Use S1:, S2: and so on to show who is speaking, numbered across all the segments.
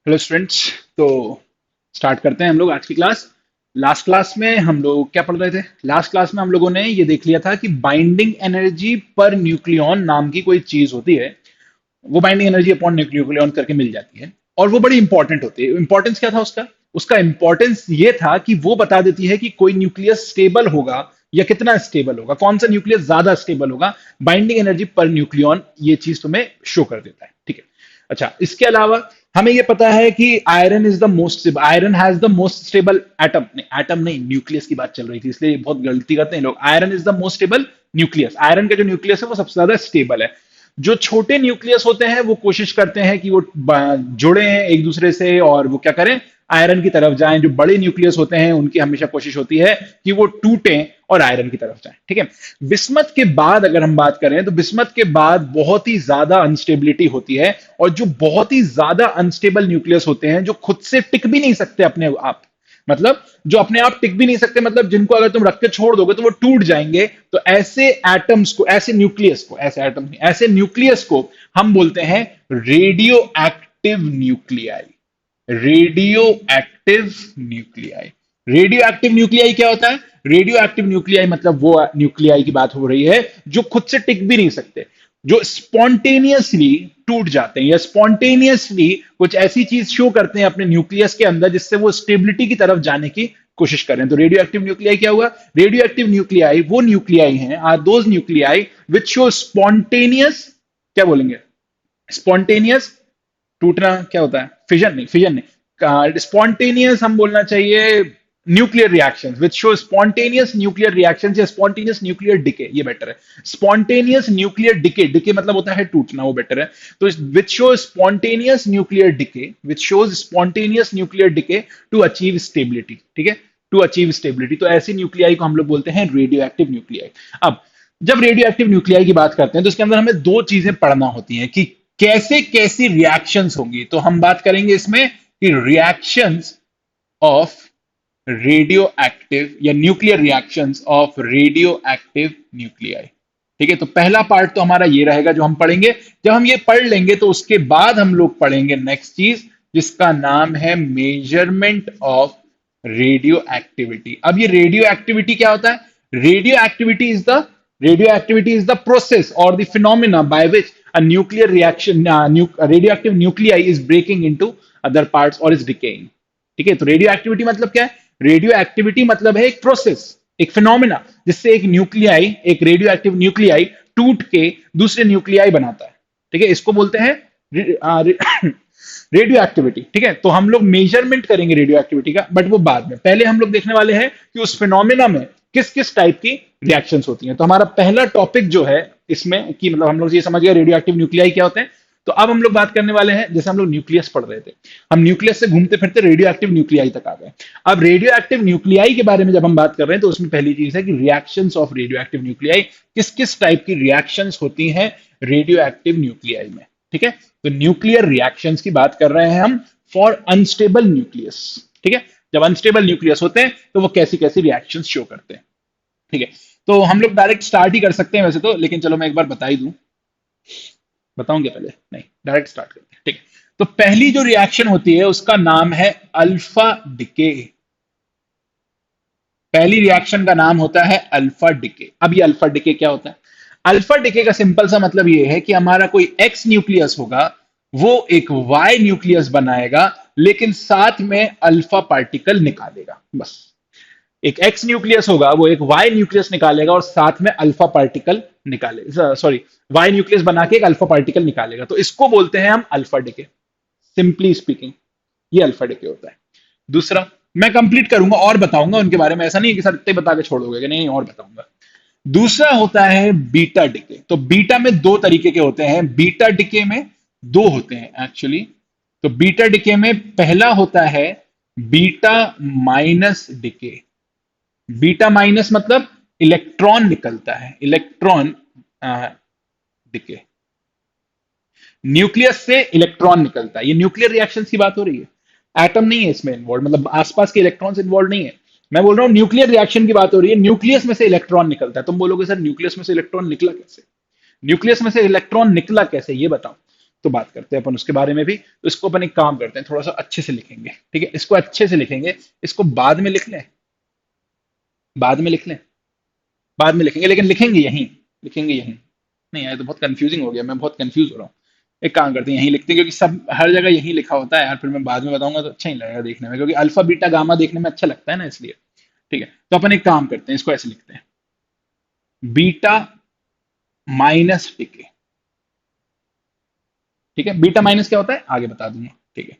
S1: Hello students. तो start करते हैं हम लोग आज की क्लास। लास्ट क्लास में हम लोग क्या पढ़ रहे थे? लास्ट क्लास में हम लोगों ने ये देख लिया था कि बाइंडिंग एनर्जी पर न्यूक्लियॉन नाम की कोई चीज होती है। वो बाइंडिंग एनर्जी अपॉन न्यूक्लियॉन करके मिल जाती है और वो बड़ी इंपॉर्टेंट होती है। इंपॉर्टेंस क्या था उसका? उसका इंपॉर्टेंस ये था कि वो बता देती है कि कोई न्यूक्लियस स्टेबल होगा या कितना स्टेबल होगा, कौन सा न्यूक्लियस ज्यादा स्टेबल होगा। बाइंडिंग एनर्जी पर न्यूक्लियॉन ये चीज तुम्हें शो कर देता है, ठीक है। अच्छा, इसके अलावा हमें यह पता है कि iron is the most iron has the most stable atom नहीं, एटम नहीं, न्यूक्लियस की बात चल रही थी, इसलिए बहुत गलती करते हैं लोग। Iron is the most stable nucleus, iron का जो न्यूक्लियस है वो सबसे ज्यादा स्टेबल है। जो छोटे न्यूक्लियस होते हैं वो कोशिश करते हैं कि वो जुड़े हैं एक दूसरे से और वो क्या करें, आयरन की तरफ जाएं। जो बड़े न्यूक्लियस होते हैं उनकी हमेशा कोशिश होती है कि वो टूटें और आयरन की तरफ जाएं, ठीक है। बिस्मथ के बाद अगर हम बात करें तो बिस्मथ के बाद बहुत ही ज्यादा अनस्टेबिलिटी होती है, और जो बहुत ही ज्यादा अनस्टेबल न्यूक्लियस होते हैं जो खुद से टिक भी नहीं सकते अपने आप, मतलब जो अपने आप टिक भी नहीं सकते, मतलब जिनको अगर तुम रख के छोड़ दोगे तो वो टूट जाएंगे, तो ऐसे एटम्स को, ऐसे न्यूक्लियस को, ऐसे एटम नहीं, ऐसे न्यूक्लियस को हम बोलते हैं radio active nuclei. Radio active nuclei. Radio active nuclei क्या होता है? रेडियो एक्टिव न्यूक्लियाई मतलब वो न्यूक्लियाई की बात हो रही है जो खुद से टिक भी नहीं सकते, जो स्पॉन्टेनियसली टूट जाते हैं या स्पॉन्टेनियसली कुछ ऐसी चीज शो करते हैं अपने न्यूक्लियस के अंदर जिससे वो स्टेबिलिटी की तरफ जाने की कोशिश करें। तो रेडियो एक्टिव न्यूक्लियाई क्या हुआ? रेडियो एक्टिव न्यूक्लियाई वो न्यूक्लियाई हैं, are those nuclei which show spontaneous, क्या बोलेंगे, स्पॉन्टेनियस टूटना क्या होता है? फिजन नहीं, फिजन नहीं, स्पॉन्टेनियस हम बोलना चाहिए nuclear reactions which show spontaneous nuclear reactions या स्पॉन्टेनियस न्यूक्लियर डिके, ये बेटर है। स्पॉन्टेनियस न्यूक्लियर डिके, डिके मतलब होता है टूटना, वो बेटर है। तो which show spontaneous nuclear decay, which shows spontaneous nuclear decay to achieve stability, ठीक है, टू अचीव स्टेबिलिटी। तो ऐसी न्यूक्लियाई को हम लोग बोलते हैं रेडियो एक्टिव न्यूक्लियाई। अब जब रेडियो एक्टिव न्यूक्लियाई की बात करते हैं तो इसके अंदर हमें दो चीजें पढ़ना होती हैं कि कैसे कैसी रिएक्शंस होंगी। तो हम बात करेंगे इसमें कि रिएक्शंस ऑफ रेडियो एक्टिव या nuclear reactions of radio active nuclei, ठीक है। तो पहला पार्ट तो हमारा ये रहेगा जो हम पढ़ेंगे। जब हम ये पढ़ लेंगे तो उसके बाद हम लोग पढ़ेंगे नेक्स्ट चीज जिसका नाम है मेजरमेंट ऑफ रेडियो एक्टिविटी। अब ये रेडियो एक्टिविटी क्या होता है? Radioactivity is the radioactivity is the process और the phenomena by which a nuclear reaction radioactive nuclei is breaking into other parts or is decaying, ठीक है। तो radio activity मतलब क्या है? रेडियो एक्टिविटी मतलब है एक प्रोसेस, एक फिनोमिना जिससे एक न्यूक्लियाई, एक रेडियो एक्टिव न्यूक्लियाई टूट के दूसरे न्यूक्लियाई बनाता है, ठीक है। इसको बोलते हैं रेडियो एक्टिविटी, ठीक है। तो हम लोग मेजरमेंट करेंगे रेडियो एक्टिविटी का, बट वो बाद में। पहले हम लोग देखने वाले हैं कि उस फिनोमिना में किस किस टाइप की रिएक्शंस होती हैं। तो हमारा पहला टॉपिक जो है इसमें कि मतलब हम लोग ये समझ गए रेडियो एक्टिव न्यूक्लियाई क्या होते हैं। तो अब हम लोग बात करने वाले हैं, जैसे हम लोग न्यूक्लियस पढ़ रहे थे, हम न्यूक्लियस से घूमते फिरते रेडियो एक्टिव न्यूक्लियाई तक आ गए। अब रेडियो एक्टिव न्यूक्लियाई के बारे में जब हम बात कर रहे हैं तो उसमें पहली चीज है कि reactions of radio active nuclei, किस किस टाइप की रिएक्शंस होती हैं रेडियो एक्टिव न्यूक्लियाई में, ठीक है। तो न्यूक्लियर रिएक्शंस की बात कर रहे हैं हम फॉर अनस्टेबल न्यूक्लियस, ठीक है। जब अनस्टेबल न्यूक्लियस होते हैं तो वो कैसी कैसी रिएक्शंस शो करते हैं, ठीक है। तो हम लोग डायरेक्ट स्टार्ट ही कर सकते हैं वैसे तो, लेकिन चलो मैं एक बार बता ही दूं। बताऊंगे पहले? नहीं, डायरेक्ट स्टार्ट करते हैं, ठीक है। तो पहली जो रिएक्शन होती है उसका नाम है अल्फा डिके। पहली रिएक्शन का नाम होता है अल्फा डिके। अब ये अल्फा डिके क्या होता है? अल्फा डिके का सिंपल सा मतलब ये है कि हमारा कोई एक्स न्यूक्लियस होगा, वो एक वाई न्यूक्लियस बनाएगा, लेकिन साथ में अल्फा पार्टिकल निकालेगा, बस। एक एक्स न्यूक्लियस होगा, वो एक वाई न्यूक्लियस निकालेगा और साथ में अल्फा पार्टिकल निकालेगा, सॉरी, वाई न्यूक्लियस बना के एक अल्फा पार्टिकल निकालेगा। तो इसको बोलते हैं हम अल्फा डिके, सिंपली स्पीकिंग। ये अल्फा डिके होता है। दूसरा मैं कंप्लीट करूंगा और बताऊंगा उनके बारे में, ऐसा नहीं है कि सर इतने बता के छोड़ दोगे कि नहीं, और बताऊंगा। दूसरा होता है बीटा डिके। तो बीटा में दो तरीके के होते हैं, बीटा डिके में दो होते हैं एक्चुअली। तो बीटा डिके में पहला होता है beta minus decay. Beta minus मतलब इलेक्ट्रॉन निकलता है, इलेक्ट्रॉन डिके, न्यूक्लियस से इलेक्ट्रॉन निकलता है। ये न्यूक्लियर रिएक्शंस की बात हो रही है, एटम नहीं है इसमें इन्वॉल्व, मतलब आसपास के इलेक्ट्रॉन्स इन्वॉल्व नहीं है। मैं बोल रहा हूं न्यूक्लियर रिएक्शन की बात हो रही है, न्यूक्लियस में से इलेक्ट्रॉन निकलता है। तुम बोलोगे सर न्यूक्लियस में से इलेक्ट्रॉन निकला कैसे? न्यूक्लियस में से इलेक्ट्रॉन निकला कैसे, ये बताओ। तो बात करते हैं अपन उसके बारे में भी। तो इसको अपन एक काम करते हैं, थोड़ा सा अच्छे से लिखेंगे, ठीक है, इसको अच्छे से लिखेंगे। इसको बाद में लिख लें, बाद में लिख लें, बाद में लिखेंगे, लेकिन लिखेंगे यहीं, लिखेंगे यहीं। नहीं यार, ये तो बहुत कंफ्यूजिंग हो गया, मैं बहुत कंफ्यूज हो रहा हूँ। एक काम करते हैं, यहीं लिखते हैं, क्योंकि सब हर जगह यहीं लिखा होता है यार, फिर मैं बाद में बताऊंगा तो अच्छा नहीं लगेगा देखने में, क्योंकि अल्फा बीटा गामा देखने में अच्छा लगता है ना, इसलिए। ठीक है, तो अपन एक काम करते हैं, इसको ऐसे लिखते हैं, बीटा माइनस डिके। ठीक है, बीटा माइनस क्या होता है आगे बता दूंगा। ठीक है,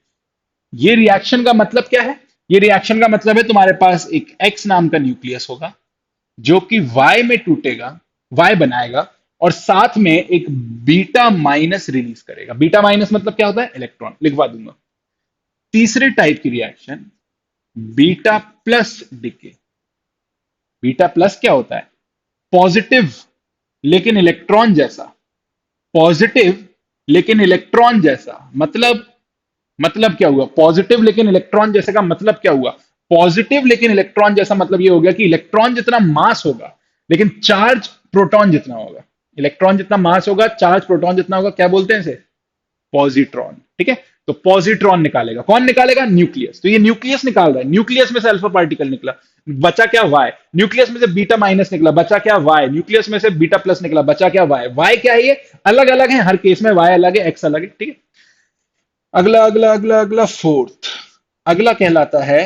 S1: ये रिएक्शन का मतलब क्या है? ये रिएक्शन का मतलब है तुम्हारे पास एक एक्स नाम का न्यूक्लियस होगा, जो कि वाई में टूटेगा, वाई बनाएगा, और साथ में एक बीटा माइनस रिलीज करेगा। बीटा माइनस मतलब क्या होता है? इलेक्ट्रॉन, लिखवा दूंगा। तीसरे टाइप की reaction, beta plus decay. Beta plus क्या होता है? पॉजिटिव लेकिन इलेक्ट्रॉन जैसा, पॉजिटिव लेकिन इलेक्ट्रॉन जैसा, मतलब क्या हुआ? पॉजिटिव लेकिन इलेक्ट्रॉन जैसे का मतलब क्या हुआ? पॉजिटिव लेकिन इलेक्ट्रॉन जैसा मतलब ये हो गया कि इलेक्ट्रॉन जितना मास होगा, लेकिन चार्ज प्रोटॉन जितना होगा। इलेक्ट्रॉन जितना मास होगा, चार्ज प्रोटॉन जितना होगा, क्या बोलते हैं इसे? पॉजिट्रॉन। ठीक है, तो पॉजिट्रॉन निकालेगा, कौन निकालेगा? न्यूक्लियस। तो ये न्यूक्लियस निकाल रहा है, न्यूक्लियस में से अल्फा पार्टिकल निकला, बचा क्या? वाई। न्यूक्लियस में से बीटा माइनस निकला, बचा क्या? वाई। न्यूक्लियस में से बीटा प्लस निकला, बचा क्या? वाई। वाई क्या है? ये अलग अलग है, हर केस में वाई अलग है, एक्स अलग है। ठीक है, अगला अगला अगला अगला फोर्थ, अगला कहलाता है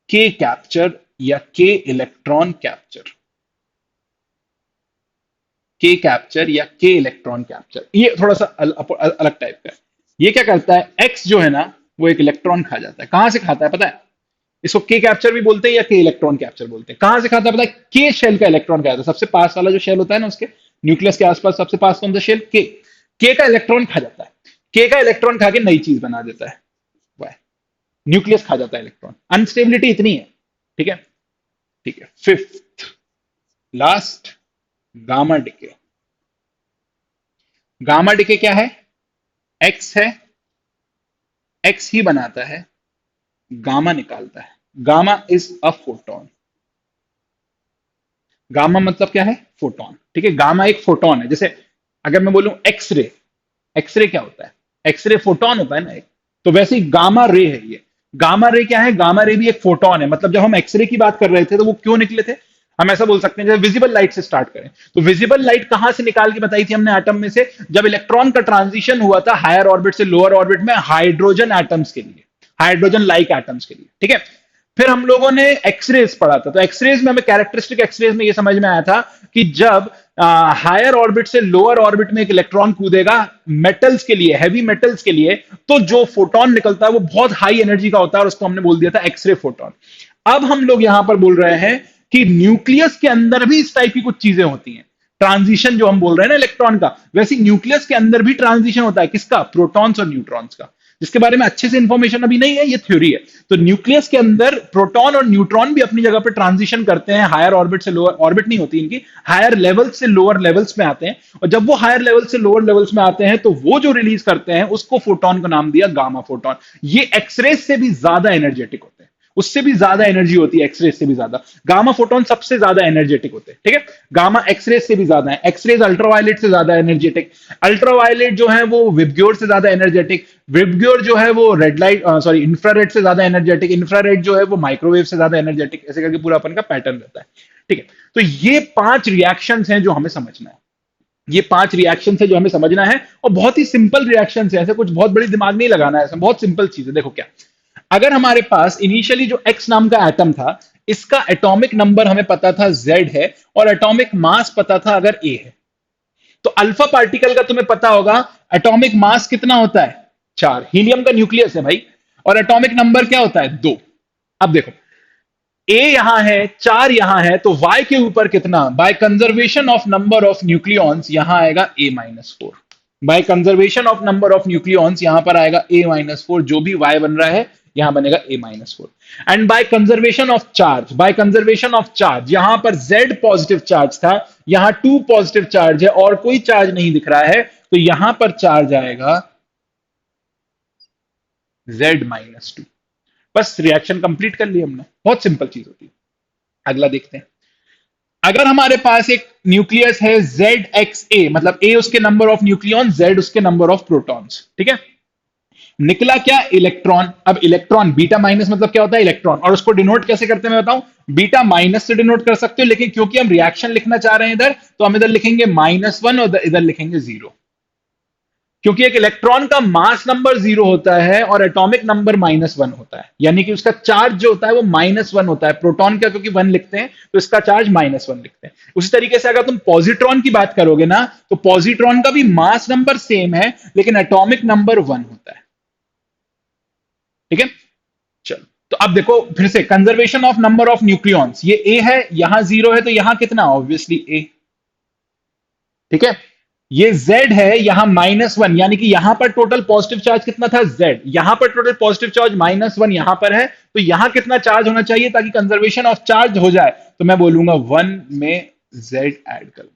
S1: के कैप्चर या के इलेक्ट्रॉन कैप्चर। के कैप्चर या के इलेक्ट्रॉन कैप्चर, ये थोड़ा सा अलग टाइप का है। ये क्या करता है? एक्स जो है ना, वो एक इलेक्ट्रॉन खा जाता है। कहां से खाता है पता है? इसको के कैप्चर भी बोलते हैं या के इलेक्ट्रॉन कैप्चर बोलते हैं। कहां से खाता है पता है? के शेल का इलेक्ट्रॉन खाता है, सबसे पास वाला जो शेल होता है ना, उसके न्यूक्लियस के आसपास सबसे पास कौन सा शेल? के का इलेक्ट्रॉन खा जाता है। के का इलेक्ट्रॉन खा के नई चीज बना देता है, वह न्यूक्लियस खा जाता है इलेक्ट्रॉन। अनस्टेबिलिटी इतनी है। ठीक है, ठीक है। Fifth, last, gamma decay. Gamma decay क्या है? एक्स है, एक्स ही बनाता है, गामा निकालता है। Gamma is a photon. Gamma मतलब क्या है? फोटोन। ठीक है, गामा एक फोटोन है। जैसे अगर मैं बोलूं एक्सरे, एक्सरे क्या होता है? एक्सरे फोटोन होता है ना एक। तो वैसे ही गामा रे है ये। गामा रे क्या है? गामा रे भी एक फोटोन है। मतलब जब हम एक्सरे की बात कर रहे थे, तो वो क्यों निकले थे? हम ऐसा बोल सकते हैं, जैसे विजिबल लाइट से स्टार्ट करें, तो विजिबल लाइट कहां से निकाल के बताई थी हमने एटम में से? जब इलेक्ट्रॉन का ट्रांजिशन हुआ था हायर ऑर्बिट से लोअर ऑर्बिट में, हाइड्रोजन एटम्स के लिए, हाइड्रोजन लाइक एटम्स के लिए। ठीक है, फिर हम लोगों ने एक्सरेज पढ़ा था, तो एक्सरेज में हमें कैरेक्टरिस्टिक एक्सरेज में ये समझ में आया था कि जब हायर ऑर्बिट से लोअर ऑर्बिट में एक इलेक्ट्रॉन कूदेगा मेटल्स के लिए, हैवी मेटल्स के लिए, तो जो फोटोन निकलता है वो बहुत हाई एनर्जी का होता है, और उसको हमने बोल दिया था एक्सरे फोटोन। अब हम लोग यहां पर बोल रहे हैं कि न्यूक्लियस के अंदर भी इस टाइप की कुछ चीजें होती हैं। ट्रांजिशन जो हम बोल रहे हैं ना इलेक्ट्रॉन का, वैसे न्यूक्लियस के अंदर भी ट्रांजिशन होता है। किसका? प्रोटॉन्स और न्यूट्रॉन्स का, जिसके बारे में अच्छे से इंफॉर्मेशन अभी नहीं है, ये थ्योरी है। तो न्यूक्लियस के अंदर प्रोटॉन और न्यूट्रॉन भी अपनी जगह पर ट्रांजिशन करते हैं, हायर ऑर्बिट से लोअर ऑर्बिट नहीं होती इनकी, हायर लेवल से लोअर लेवल्स में आते हैं। और जब वो हायर लेवल से लोअर लेवल्स में आते हैं, तो वो जो रिलीज करते हैं उसको फोटोन का नाम दिया गामा फोटोन। ये एक्सरे से भी ज्यादा एनर्जेटिक होते हैं, उससे भी ज्यादा एनर्जी होती है, एक्सरे से भी ज्यादा। गामा फोटोन सबसे ज्यादा एनर्जेटिक होते हैं। ठीक है, गामा एक्सरे से भी ज्यादा है, एक्सरेज अल्ट्रावायलेट से ज्यादा एनर्जेटिक, अल्ट्रावायलेट जो है वो विबग्योर से ज्यादा एनर्जेटिक, विबग्योर जो है वो रेड लाइट सॉरी इंफ्रारेड से ज्यादा एनर्जेटिक, इंफ्रारेड जो है वो माइक्रोवेव से ज्यादा एनर्जेटिक, ऐसे करके पूरा अपन का पैटर्न रहता है। ठीक है, तो ये 5 रिएक्शंस हैं जो हमें समझना है। ये 5 रिएक्शन है जो हमें समझना है, और बहुत ही सिंपल रिएक्शन है, ऐसे कुछ बहुत बड़ी दिमाग नहीं लगाना है, ऐसा बहुत सिंपल चीज है। देखो क्या, अगर हमारे पास इनिशियली जो एक्स नाम का एटम था, इसका एटॉमिक नंबर हमें पता था जेड है, और एटॉमिक मास पता था अगर ए है, तो अल्फा पार्टिकल का तुम्हें पता होगा एटॉमिक मास कितना होता है? 4। हीलियम का न्यूक्लियस है भाई, और एटॉमिक नंबर क्या होता है? 2। अब देखो, ए यहां है, 4 यहां है, तो वाई के ऊपर कितना? By conservation of number of nucleons यहां आएगा A-4। By conservation of number of nucleons यहां पर आएगा A-4, जो भी वाई बन रहा है यहां बनेगा A-4। And by conservation of charge, by conservation of charge, यहां पर Z पॉजिटिव चार्ज था, यहां 2 पॉजिटिव चार्ज है, और कोई चार्ज नहीं दिख रहा है, तो यहां पर चार्ज आएगा Z-2। बस रिएक्शन कंप्लीट कर ली हमने, बहुत सिंपल चीज होती है। अगला देखते हैं, अगर हमारे पास एक न्यूक्लियस है जेड एक्स ए, मतलब ए उसके नंबर ऑफ न्यूक्लियॉन, जेड उसके नंबर ऑफ प्रोटॉन्स, ठीक है। निकला क्या? इलेक्ट्रॉन। अब इलेक्ट्रॉन बीटा माइनस मतलब क्या होता है? इलेक्ट्रॉन। और उसको डिनोट कैसे करते हैं मैं बताऊं? बीटा माइनस से डिनोट कर सकते हो, लेकिन क्योंकि हम रिएक्शन लिखना चाह रहे हैं इधर, तो हम इधर लिखेंगे -1 और इधर लिखेंगे 0। क्योंकि एक इलेक्ट्रॉन का मास नंबर 0 होता है और एटॉमिक नंबर -1 होता है, यानी कि उसका चार्ज जो होता है वो -1 होता है। प्रोटॉन का क्योंकि 1 लिखते हैं तो इसका चार्ज -1 लिखते हैं। उसी तरीके से अगर तुम पॉजिट्रॉन की बात करोगे ना, तो पॉजिट्रॉन का भी मास नंबर सेम है, लेकिन एटॉमिक नंबर 1 होता है, ठीक है। चलो, तो अब देखो फिर से, conservation of number of nucleons, ये ए है, यहां 0 है, तो यहां कितना? ऑब्वियसली ए, ठीक है। ये Z है, यहां -1, यानी कि यहां पर टोटल पॉजिटिव चार्ज कितना था? Z। यहां पर टोटल पॉजिटिव चार्ज -1 यहां पर है, तो यहां कितना चार्ज होना चाहिए ताकि कंजर्वेशन ऑफ चार्ज हो जाए? तो मैं बोलूंगा 1 में Z ऐड कर दो।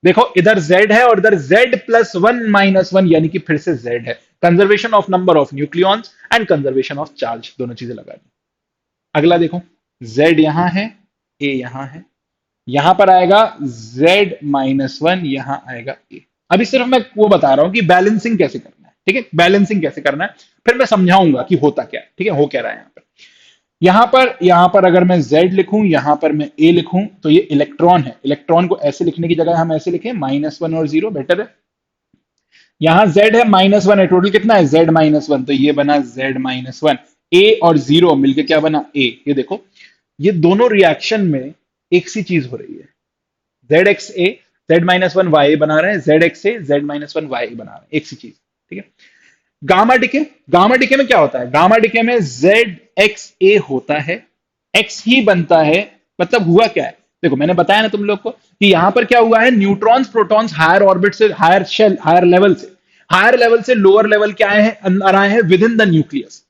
S1: देखो इधर Z है और इधर Z+1 - 1, यानी कि फिर से Z है। Conservation of number of nucleons and conservation of charge, दोनों चीजें लगा दी। अगला देखो, Z यहां है, A यहां है, यहां पर आएगा Z-1, यहां आएगा A। अभी सिर्फ मैं वो बता रहा हूं कि बैलेंसिंग कैसे करना है, ठीक है। बैलेंसिंग कैसे करना है, फिर मैं समझाऊंगा कि होता क्या है, ठीक है, हो क्या रहा है यहां पर। यहां पर अगर मैं Z लिखूं, यहां पर मैं A लिखूं, तो ये इलेक्ट्रॉन है। इलेक्ट्रॉन को ऐसे लिखने की जगह हम ऐसे लिखें, -1 और 0, बेटर है। यहां Z है, -1 है, टोटल कितना है? Z-1, तो ये बना Z-1। A और 0 मिलके क्या बना? A। ये देखो, ये दोनों रिएक्शन में एक सी चीज हो रही है। जेड एक्स ए, Z-1 वाई बना रहे हैं, जेड एक्स ए, Z-1 वाई बना रहे हैं, एक सी चीज, ठीक है। गामा डिके, गामा डिके में क्या होता है? गामा डिके में जेड एक्स ए होता है, एक्स ही बनता है। मतलब हुआ क्या है? देखो मैंने बताया ना तुम लोग को कि यहां पर क्या हुआ है, न्यूट्रॉन्स प्रोटॉन्स हायर ऑर्बिट से, हायर शेल, हायर लेवल से लोअर लेवल क्या आए हैं, अंदर आए हैं with in the nucleus.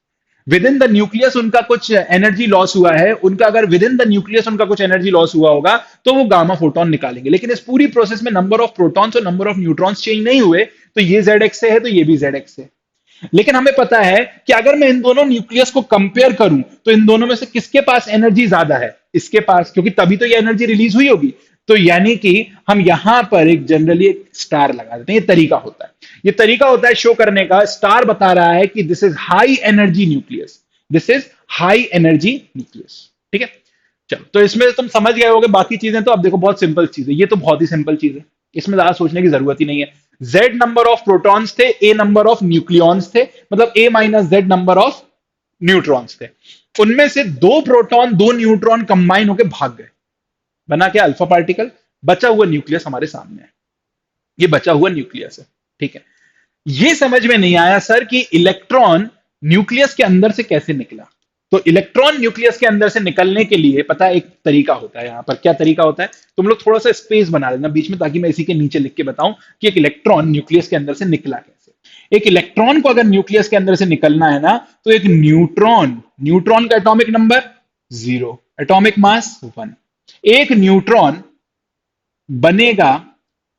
S1: With in the nucleus उनका कुछ एनर्जी लॉस हुआ है, उनका अगर विद इन द न्यूक्लियस उनका कुछ एनर्जी लॉस हुआ होगा, तो वो गामा फोटोन निकालेंगे। लेकिन इस पूरी प्रोसेस में नंबर ऑफ प्रोटॉन्स और नंबर ऑफ न्यूट्रॉन्स चेंज नहीं हुए, तो ये जेड एक्स से है तो ये भी जेड एक्स से। लेकिन हमें पता है कि अगर मैं इन दोनों न्यूक्लियस को कंपेयर करूं, तो इन दोनों में से किसके पास एनर्जी ज्यादा है? इसके पास, क्योंकि तभी तो ये एनर्जी रिलीज हुई होगी। तो यानी कि हम यहां पर एक जनरली एक स्टार लगा देते हैं। ये तरीका होता है, ये तरीका होता है शो करने का। स्टार बता रहा है कि this is high energy nucleus, this is high energy nucleus, ठीक है। चलो, तो इसमें तुम समझ गए होगे। बाकी चीजें तो अब देखो बहुत सिंपल चीज है, ये तो बहुत ही सिंपल चीज है, इसमें ज्यादा सोचने की जरूरत ही नहीं है। Z नंबर ऑफ प्रोटॉन्स थे, A नंबर ऑफ न्यूक्लियॉन्स थे, मतलब A-Z नंबर ऑफ न्यूट्रॉन्स थे। उनमें से दो प्रोटॉन दो न्यूट्रॉन कंबाइन होकर भाग गए, बना क्या? Alpha particle. बचा हुआ न्यूक्लियस हमारे सामने है, ये बचा हुआ न्यूक्लियस है, ठीक है। ये समझ में नहीं आया सर कि इलेक्ट्रॉन न्यूक्लियस के अंदर से कैसे निकला। तो इलेक्ट्रॉन न्यूक्लियस के अंदर से निकलने के लिए पता है एक तरीका होता है। यहां पर क्या तरीका होता है, तुम लोग थोड़ा सा स्पेस बना लेना बीच में, ताकि मैं इसी के नीचे लिख के बताऊं कि एक इलेक्ट्रॉन न्यूक्लियस के अंदर से निकला कैसे। एक इलेक्ट्रॉन को अगर न्यूक्लियस के अंदर से निकलना है ना, तो एक न्यूट्रॉन, न्यूट्रॉन का एटॉमिक नंबर 0, एटॉमिक मास 1। एक न्यूट्रॉन बनेगा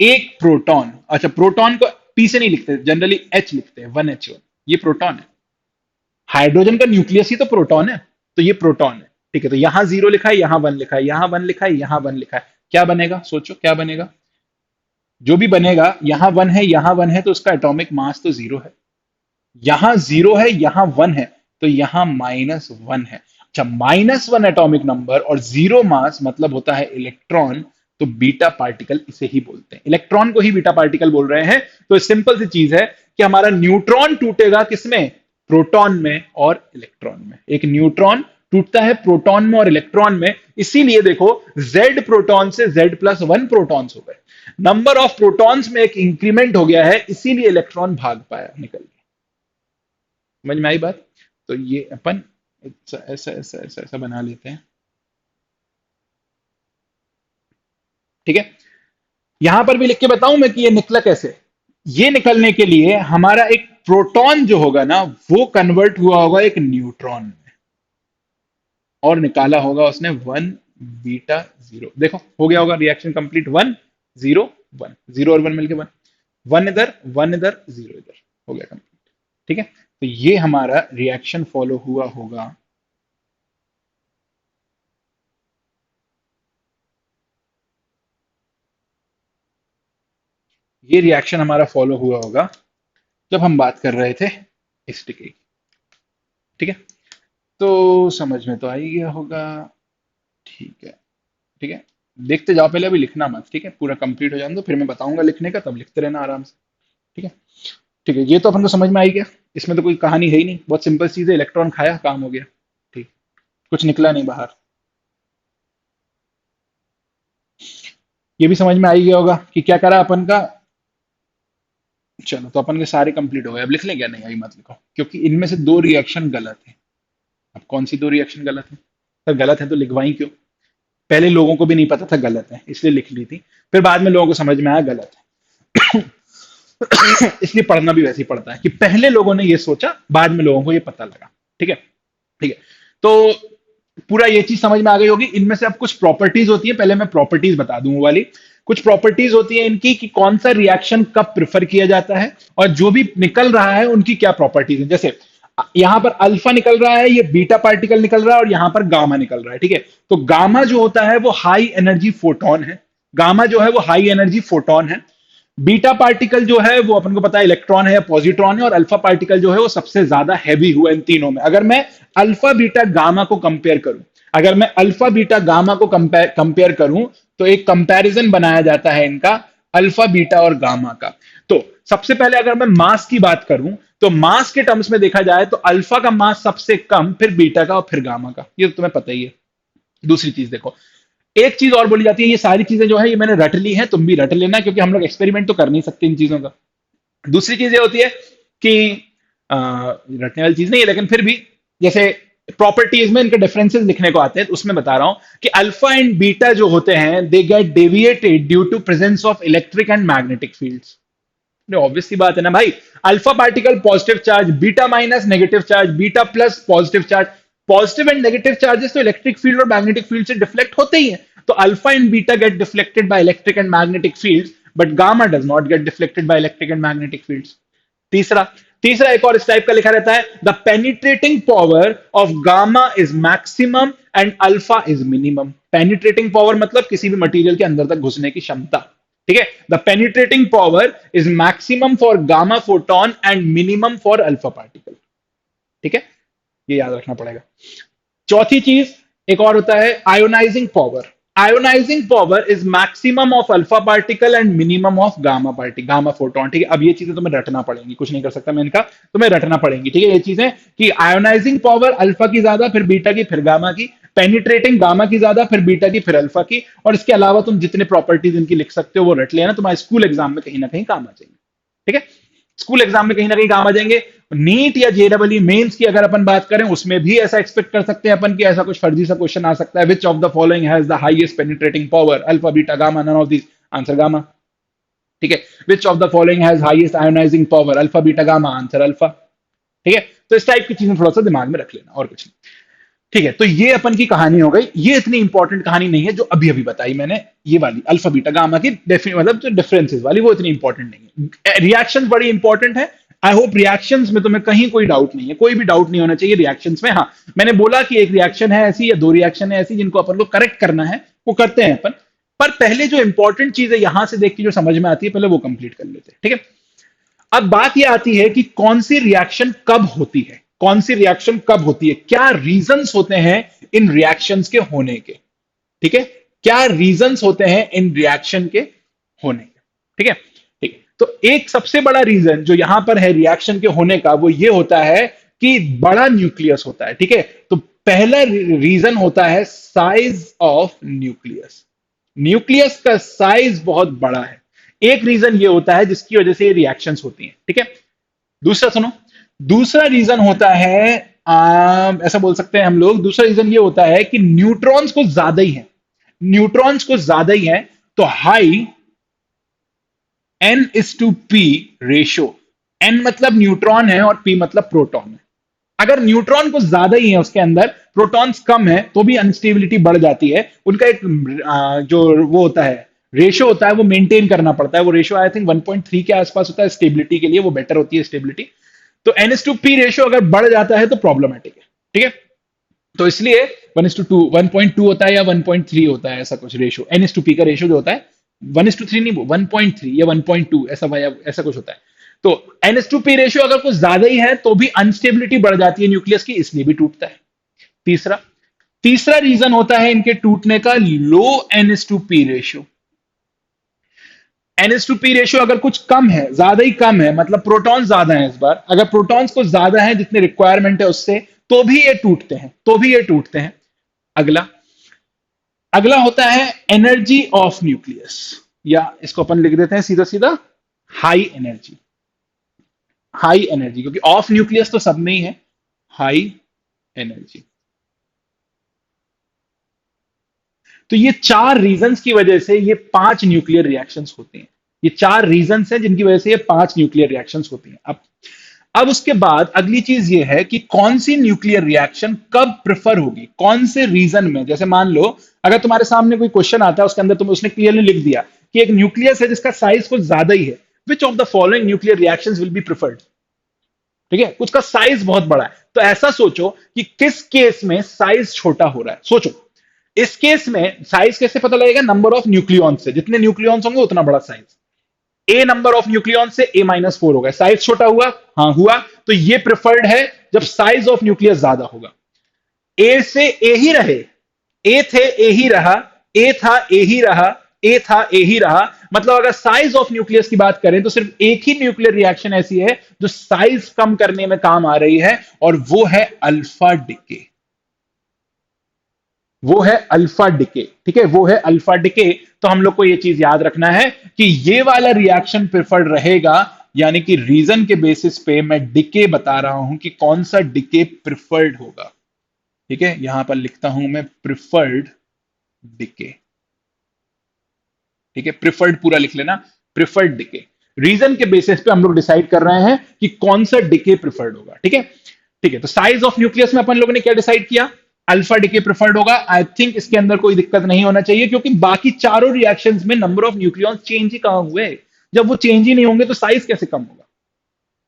S1: एक प्रोटॉन। अच्छा, प्रोटॉन को पी से नहीं लिखते, जनरली एच लिखते हैं, 1H1। ये प्रोटॉन है। हाइड्रोजन का न्यूक्लियस ही तो प्रोटॉन है, तो ये प्रोटॉन है, ठीक है। तो यहां 0 लिखा है, यहां 1 लिखा है, यहां 1 लिखा है, यहां 1 लिखा है। क्या बनेगा? सोचो क्या बनेगा। जो भी बनेगा, यहां 1 है, यहां 1 है, तो उसका एटॉमिक मास तो 0 है। यहां 0 है, यहां 1 है, तो यहां -1 है। अच्छा, -1 एटॉमिक नंबर और 0 मास मतलब होता है इलेक्ट्रॉन। तो बीटा पार्टिकल इसे ही बोलते हैं, इलेक्ट्रॉन को ही बीटा पार्टिकल बोल रहे हैं। तो सिंपल सी चीज है कि हमारा न्यूट्रॉन टूटेगा किसमें? प्रोटॉन में और इलेक्ट्रॉन में। एक न्यूट्रॉन टूटता है प्रोटॉन में और इलेक्ट्रॉन में। इसीलिए देखो, Z प्रोटॉन से Z+1 प्रोटॉन्स हो गए, नंबर ऑफ प्रोटॉन्स में एक इंक्रीमेंट हो गया है, इसीलिए इलेक्ट्रॉन भाग पाया निकल गया। समझ में आई बात? तो ये अपन ऐसा ऐसा ऐसा ऐसा ऐसा बना लेते हैं, ठीक है। यहां पर भी लिख के बताऊं मैं कि ये निकला कैसे। ये निकलने के लिए हमारा एक प्रोटॉन जो होगा ना, वो कन्वर्ट हुआ होगा एक न्यूट्रॉन में, और निकाला होगा उसने 1 बीटा 0। देखो हो गया होगा रिएक्शन कंप्लीट, 1 0 1, 0 और 1 मिलके 1, 1 इधर 1 इधर 0 इधर, हो गया कंप्लीट, ठीक है। तो ये हमारा रिएक्शन फॉलो हुआ होगा। ये रिएक्शन हमारा फॉलो हुआ होगा जब हम बात कर रहे थे इस टिके की। ठीक है, तो समझ में तो आ ही गया होगा। ठीक है, ठीक है, देखते जाओ, पहले अभी लिखना मत, ठीक है, पूरा कंप्लीट हो जाने दो, फिर मैं बताऊंगा लिखने का, तब लिखते रहना आराम से। ठीक है, ठीक है, ये तो अपन को समझ में आ ही गया। इसमें तो कोई कहानी है ही नहीं, बहुत सिंपल चीज है, इलेक्ट्रॉन खाया काम हो गया। ठीक, कुछ निकला नहीं बाहर। ये भी समझ में आ ही गया होगा कि क्या करा अपन का। चलो, तो अपन के सारे कंप्लीट हो गए, अब लिख लें क्या? नहीं, अभी मत लिखो, क्योंकि इनमें से दो रिएक्शन गलत है। अब कौन सी दो रिएक्शन गलत है? सर गलत है तो लिखवाई क्यों? पहले लोगों को भी नहीं पता था गलत है, इसलिए लिख ली थी, फिर बाद में लोगों को समझ में आया गलत है। इसलिए पढ़ना भी वैसे ही पड़ता है कि पहले लोगों ने ये सोचा, बाद में लोगों को ये पता लगा। ठीक है, ठीक है, तो पूरा ये चीज समझ में आ गई होगी। इनमें से अब कुछ प्रॉपर्टीज होती है, पहले मैं प्रॉपर्टीज बता दूं वो वाली। कुछ प्रॉपर्टीज होती है इनकी कि कौन सा रिएक्शन कब प्रेफर किया जाता है, और जो भी निकल रहा है उनकी क्या प्रॉपर्टीज है। जैसे यहां पर अल्फा निकल रहा है, ये बीटा पार्टिकल निकल रहा है, और यहां पर गामा निकल रहा है। ठीक है, तो गामा जो होता है वो हाई एनर्जी फोटोन है। गामा जो है वो हाई एनर्जी फोटोन है। बीटा पार्टिकल जो है वो अपन को पता है इलेक्ट्रॉन है या पॉजिट्रॉन है, और अल्फा पार्टिकल जो है वो सबसे ज्यादा हैवी हुआ इन तीनों में। अगर मैं अल्फा बीटा गामा को कंपेयर करूं, अगर मैं अल्फा बीटा गामा को कंपेयर करूं, तो एक कंपैरिजन बनाया जाता है इनका, अल्फा बीटा और गामा का। तो सबसे पहले अगर मैं मास की बात करूं, तो मास के टर्म्स में देखा जाए तो अल्फा का मास सबसे कम, फिर बीटा का, और फिर गामा का, ये तो तुम्हें पता ही है। दूसरी चीज देखो, एक चीज और बोली जाती है, ये सारी चीजें जो है ये मैंने रट ली है, तुम भी रट लेना, क्योंकि हम लोग एक्सपेरिमेंट तो कर नहीं सकते इन चीजों का। दूसरी चीज ये होती है कि रटने वाली चीज नहीं है, लेकिन फिर भी, जैसे प्रॉपर्टीज में इनके डिफरेंसेस लिखने को आते हैं, तो उसमें बता रहा हूं कि अल्फा एंड बीटा जो होते हैं, they get deviated due to presence of electric and magnetic fields. Obvious सी बात है ना भाई, alpha particle positive charge, beta minus negative charge, beta plus positive charge. Positive and negative charges तो electric field और मैग्नेटिक फील्ड से deflect होते ही हैं, तो alpha and beta get deflected by electric and magnetic fields, but gamma does not get deflected by electric and magnetic fields. तीसरा, तीसरा एक और इस टाइप का लिखा रहता है, the penetrating power of gamma is maximum and alpha is minimum. Penetrating power मतलब किसी भी मटेरियल के अंदर तक घुसने की क्षमता। ठीक है, the penetrating power is maximum for gamma photon and minimum for alpha particle. ठीक है, ये याद रखना पड़ेगा। चौथी चीज एक और होता है ionising power. Ionising power is maximum of alpha particle and minimum of gamma particle, gamma photon. ठीक है, अब ये चीजें तुम्हें रटना पड़ेंगी, कुछ नहीं कर सकता मैं इनका, तुम्हें रटना पड़ेंगी। ठीक है, ये चीजें कि आयोनाइजिंग पावर अल्फा की ज्यादा, फिर बीटा की, फिर गामा की। पेनिट्रेटिंग गामा की ज्यादा, फिर बीटा की, फिर अल्फा की। और इसके अलावा तुम जितने प्रॉपर्टीज इनकी लिख सकते हो वो रट लेना, तुम्हारे स्कूल एग्जाम में कहीं ना कहीं काम आ जाएंगे। ठीक है, स्कूल एग्जाम में कहीं ना कहीं काम आ जाएंगे। नीट या जेडबलई मेंस की अगर अपन बात करें, उसमें भी ऐसा एक्सपेक्ट कर सकते हैं अपन कि ऐसा कुछ फर्जी सा क्वेश्चन आ सकता है, which of the following has the highest penetrating power, alpha beta gamma, none of this, answer gamma. ठीक है, which of the following has highest ionising power, alpha beta gamma, answer alpha. ठीक है, तो इस type की चीजें थोड़ा सा दिमाग में रख लेना, और कुछ नहीं। ठीक है, तो ये अपन की कहानी हो गई। ये इतनी इंपॉर्टेंट कहानी नहीं है जो अभी अभी बताई मैंने, ये वाली अल्फा बीटा गामा की मतलब जो डिफरेंसेस वाली, वो इतनी इंपॉर्टेंट नहीं है। रिएक्शंस बड़ी इंपॉर्टेंट है। आई होप रिएक्शंस में तुम्हें कहीं कोई डाउट नहीं है, कोई भी डाउट नहीं होना चाहिए रिएक्शंस में। हाँ, मैंने बोला कि एक रिएक्शन है ऐसी या दो रिएक्शन है ऐसी जिनको अपन को करेक्ट करना है, वो करते हैं अपन। पर पहले जो इंपॉर्टेंट चीज है यहां से देख के जो समझ में आती है, पहले वो कंप्लीट कर लेते हैं। ठीक है, अब बात यह आती है कि कौन सी रिएक्शन कब होती है, कौन सी रिएक्शन कब होती है, क्या रीजंस होते हैं इन रिएक्शंस के होने के। ठीक है, क्या रीजंस होते हैं इन रिएक्शन के होने के। ठीक है, ठीक है, तो एक सबसे बड़ा रीजन जो यहां पर है रिएक्शन के होने का, वो ये होता है कि बड़ा न्यूक्लियस होता है। ठीक है, तो पहला रीजन होता है साइज ऑफ न्यूक्लियस। न्यूक्लियस का साइज बहुत बड़ा है, एक रीजन ये होता है जिसकी वजह से ये रिएक्शंस होती हैं। ठीक है, दूसरा सुनो, दूसरा रीजन होता है, ऐसा बोल सकते हैं हम लोग, दूसरा रीजन ये होता है कि न्यूट्रॉन्स को ज्यादा ही है, न्यूट्रॉन्स को ज्यादा ही है, तो हाई n:p रेशो। n मतलब न्यूट्रॉन है और p मतलब प्रोटॉन है। अगर न्यूट्रॉन को ज्यादा ही है उसके अंदर, प्रोटॉन्स कम है, तो भी अनस्टेबिलिटी बढ़ जाती है। उनका एक जो वो होता है, रेशो होता है, वो मेंटेन करना पड़ता है। वो रेशो आई थिंक 1.3 के आसपास होता है स्टेबिलिटी के लिए, वो बेटर होती है स्टेबिलिटी। तो n:p रेशो अगर बढ़ जाता है तो प्रॉब्लमेटिक है। ठीक है, तो इसलिए 1:2, 1.2 होता है या 1.3 होता है, ऐसा कुछ रेशो, n:p का रेशो जो होता है 1:3 नहीं, 1.3 या 1.2 ऐसा कुछ होता है। तो NH2P रेशियो अगर कुछ ज्यादा ही है तो भी अनस्टेबिलिटी बढ़ जाती है न्यूक्लियस की, इसलिए भी टूटता है। तीसरा तीसरा रीजन होता है इनके टूटने का लो NH2P रेशियो। NH2P रेशियो अगर कुछ कम है, ज्यादा ही कम है, मतलब प्रोटॉन ज्यादा है, इस बार अगर प्रोटॉन्स को ज्यादा है जितने रिक्वायरमेंट है उससे, तो भी ये टूटते हैं, अगला अगला होता है एनर्जी ऑफ न्यूक्लियस, या इसको अपन लिख देते हैं सीधा सीधा हाई एनर्जी। हाई एनर्जी, क्योंकि ऑफ न्यूक्लियस तो सब में ही है, हाई एनर्जी। तो ये चार रीजंस की वजह से ये पांच न्यूक्लियर रिएक्शंस होती हैं। ये चार रीजंस हैं जिनकी वजह से ये पांच न्यूक्लियर रिएक्शंस होती हैं। अब उसके बाद अगली चीज ये है कि कौन सी न्यूक्लियर रिएक्शन कब प्रेफर होगी, कौन से रीजन में। जैसे मान लो अगर तुम्हारे सामने कोई क्वेश्चन आता है, उसके अंदर तुम उसने क्लियरली लिख दिया कि एक न्यूक्लियस है जिसका साइज कुछ ज्यादा ही है, which of the following nuclear reactions will be preferred. ठीक है, कुछ का साइज बहुत बड़ा है, तो ऐसा सोचो कि किस केस में साइज छोटा हो रहा है। सोचो इस केस में साइज कैसे पता लगेगा, नंबर ऑफ न्यूक्लियॉन से, जितने न्यूक्लियॉन्स होंगे उतना बड़ा size. A number of nucleon से A-4 होगा, साइज छोटा हुआ, हाँ हुआ, तो ये प्रेफर्ड है जब साइज ऑफ न्यूक्लियस ज्यादा होगा। ए से ए ही रहे, ए थे ए ही रहा, ए था ए ही रहा, ए था ए ही रहा, मतलब अगर साइज ऑफ न्यूक्लियस की बात करें तो सिर्फ एक ही न्यूक्लियर रिएक्शन ऐसी है जो साइज कम करने में काम आ रही है, और वो है अल्फा डिके। वो है अल्फा डिके, ठीक है, वो है अल्फा डिके। तो हम लोग को ये चीज याद रखना है कि ये वाला रिएक्शन प्रेफर्ड रहेगा, यानी कि रीजन के बेसिस पे मैं डिके बता रहा हूं कि कौन सा डिके प्रेफर्ड होगा। ठीक है, यहां पर लिखता हूं मैं प्रेफर्ड डिके। ठीक है, प्रेफर्ड पूरा लिख लेना, प्रेफर्ड डिके। रीजन के बेसिस पे हम लोग डिसाइड कर रहे हैं कि कौन सा डिके प्रेफर्ड होगा। ठीक है, ठीक है, तो साइज ऑफ न्यूक्लियस में अपन लोगों ने क्या डिसाइड किया, अल्फा डिके प्रेफर्ड होगा। आई थिंक इसके अंदर कोई दिक्कत नहीं होना चाहिए, क्योंकि बाकी चारों रिएक्शंस में नंबर ऑफ न्यूक्लियॉन्स चेंज ही कहां हुए। जब वो चेंज ही नहीं होंगे तो साइज कैसे कम होगा।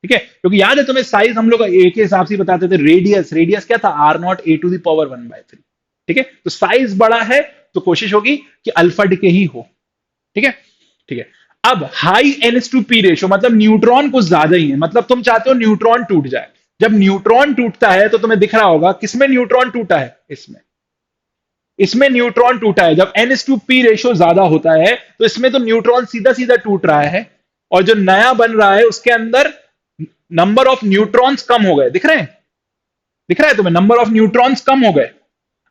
S1: ठीक है, क्योंकि याद है तुम्हें साइज हम लोग ए के हिसाब से बताते थे, रेडियस, रेडियस क्या था, R0 A⁴ ठीक है, तो साइज बड़ा है तो कोशिश होगी कि अल्फा डिके ही हो। ठीक है, ठीक है। अब हाई NH2P रेशियो मतलब न्यूट्रॉन कुछ ज्यादा ही है, मतलब तुम चाहते हो न्यूट्रॉन टूट जाए। जब न्यूट्रॉन टूटता है तो तुम्हें दिख रहा होगा किसमें न्यूट्रॉन टूटा है, इसमें, इसमें न्यूट्रॉन टूटा है। जब NH2P रेशियो ज्यादा होता है तो इसमें तो न्यूट्रॉन सीधा सीधा टूट रहा है, और जो नया बन रहा है उसके अंदर नंबर ऑफ न्यूट्रॉन्स कम हो गए। दिख रहे हैं, दिख रहा है तुम्हें, नंबर ऑफ न्यूट्रॉन्स कम हो गए।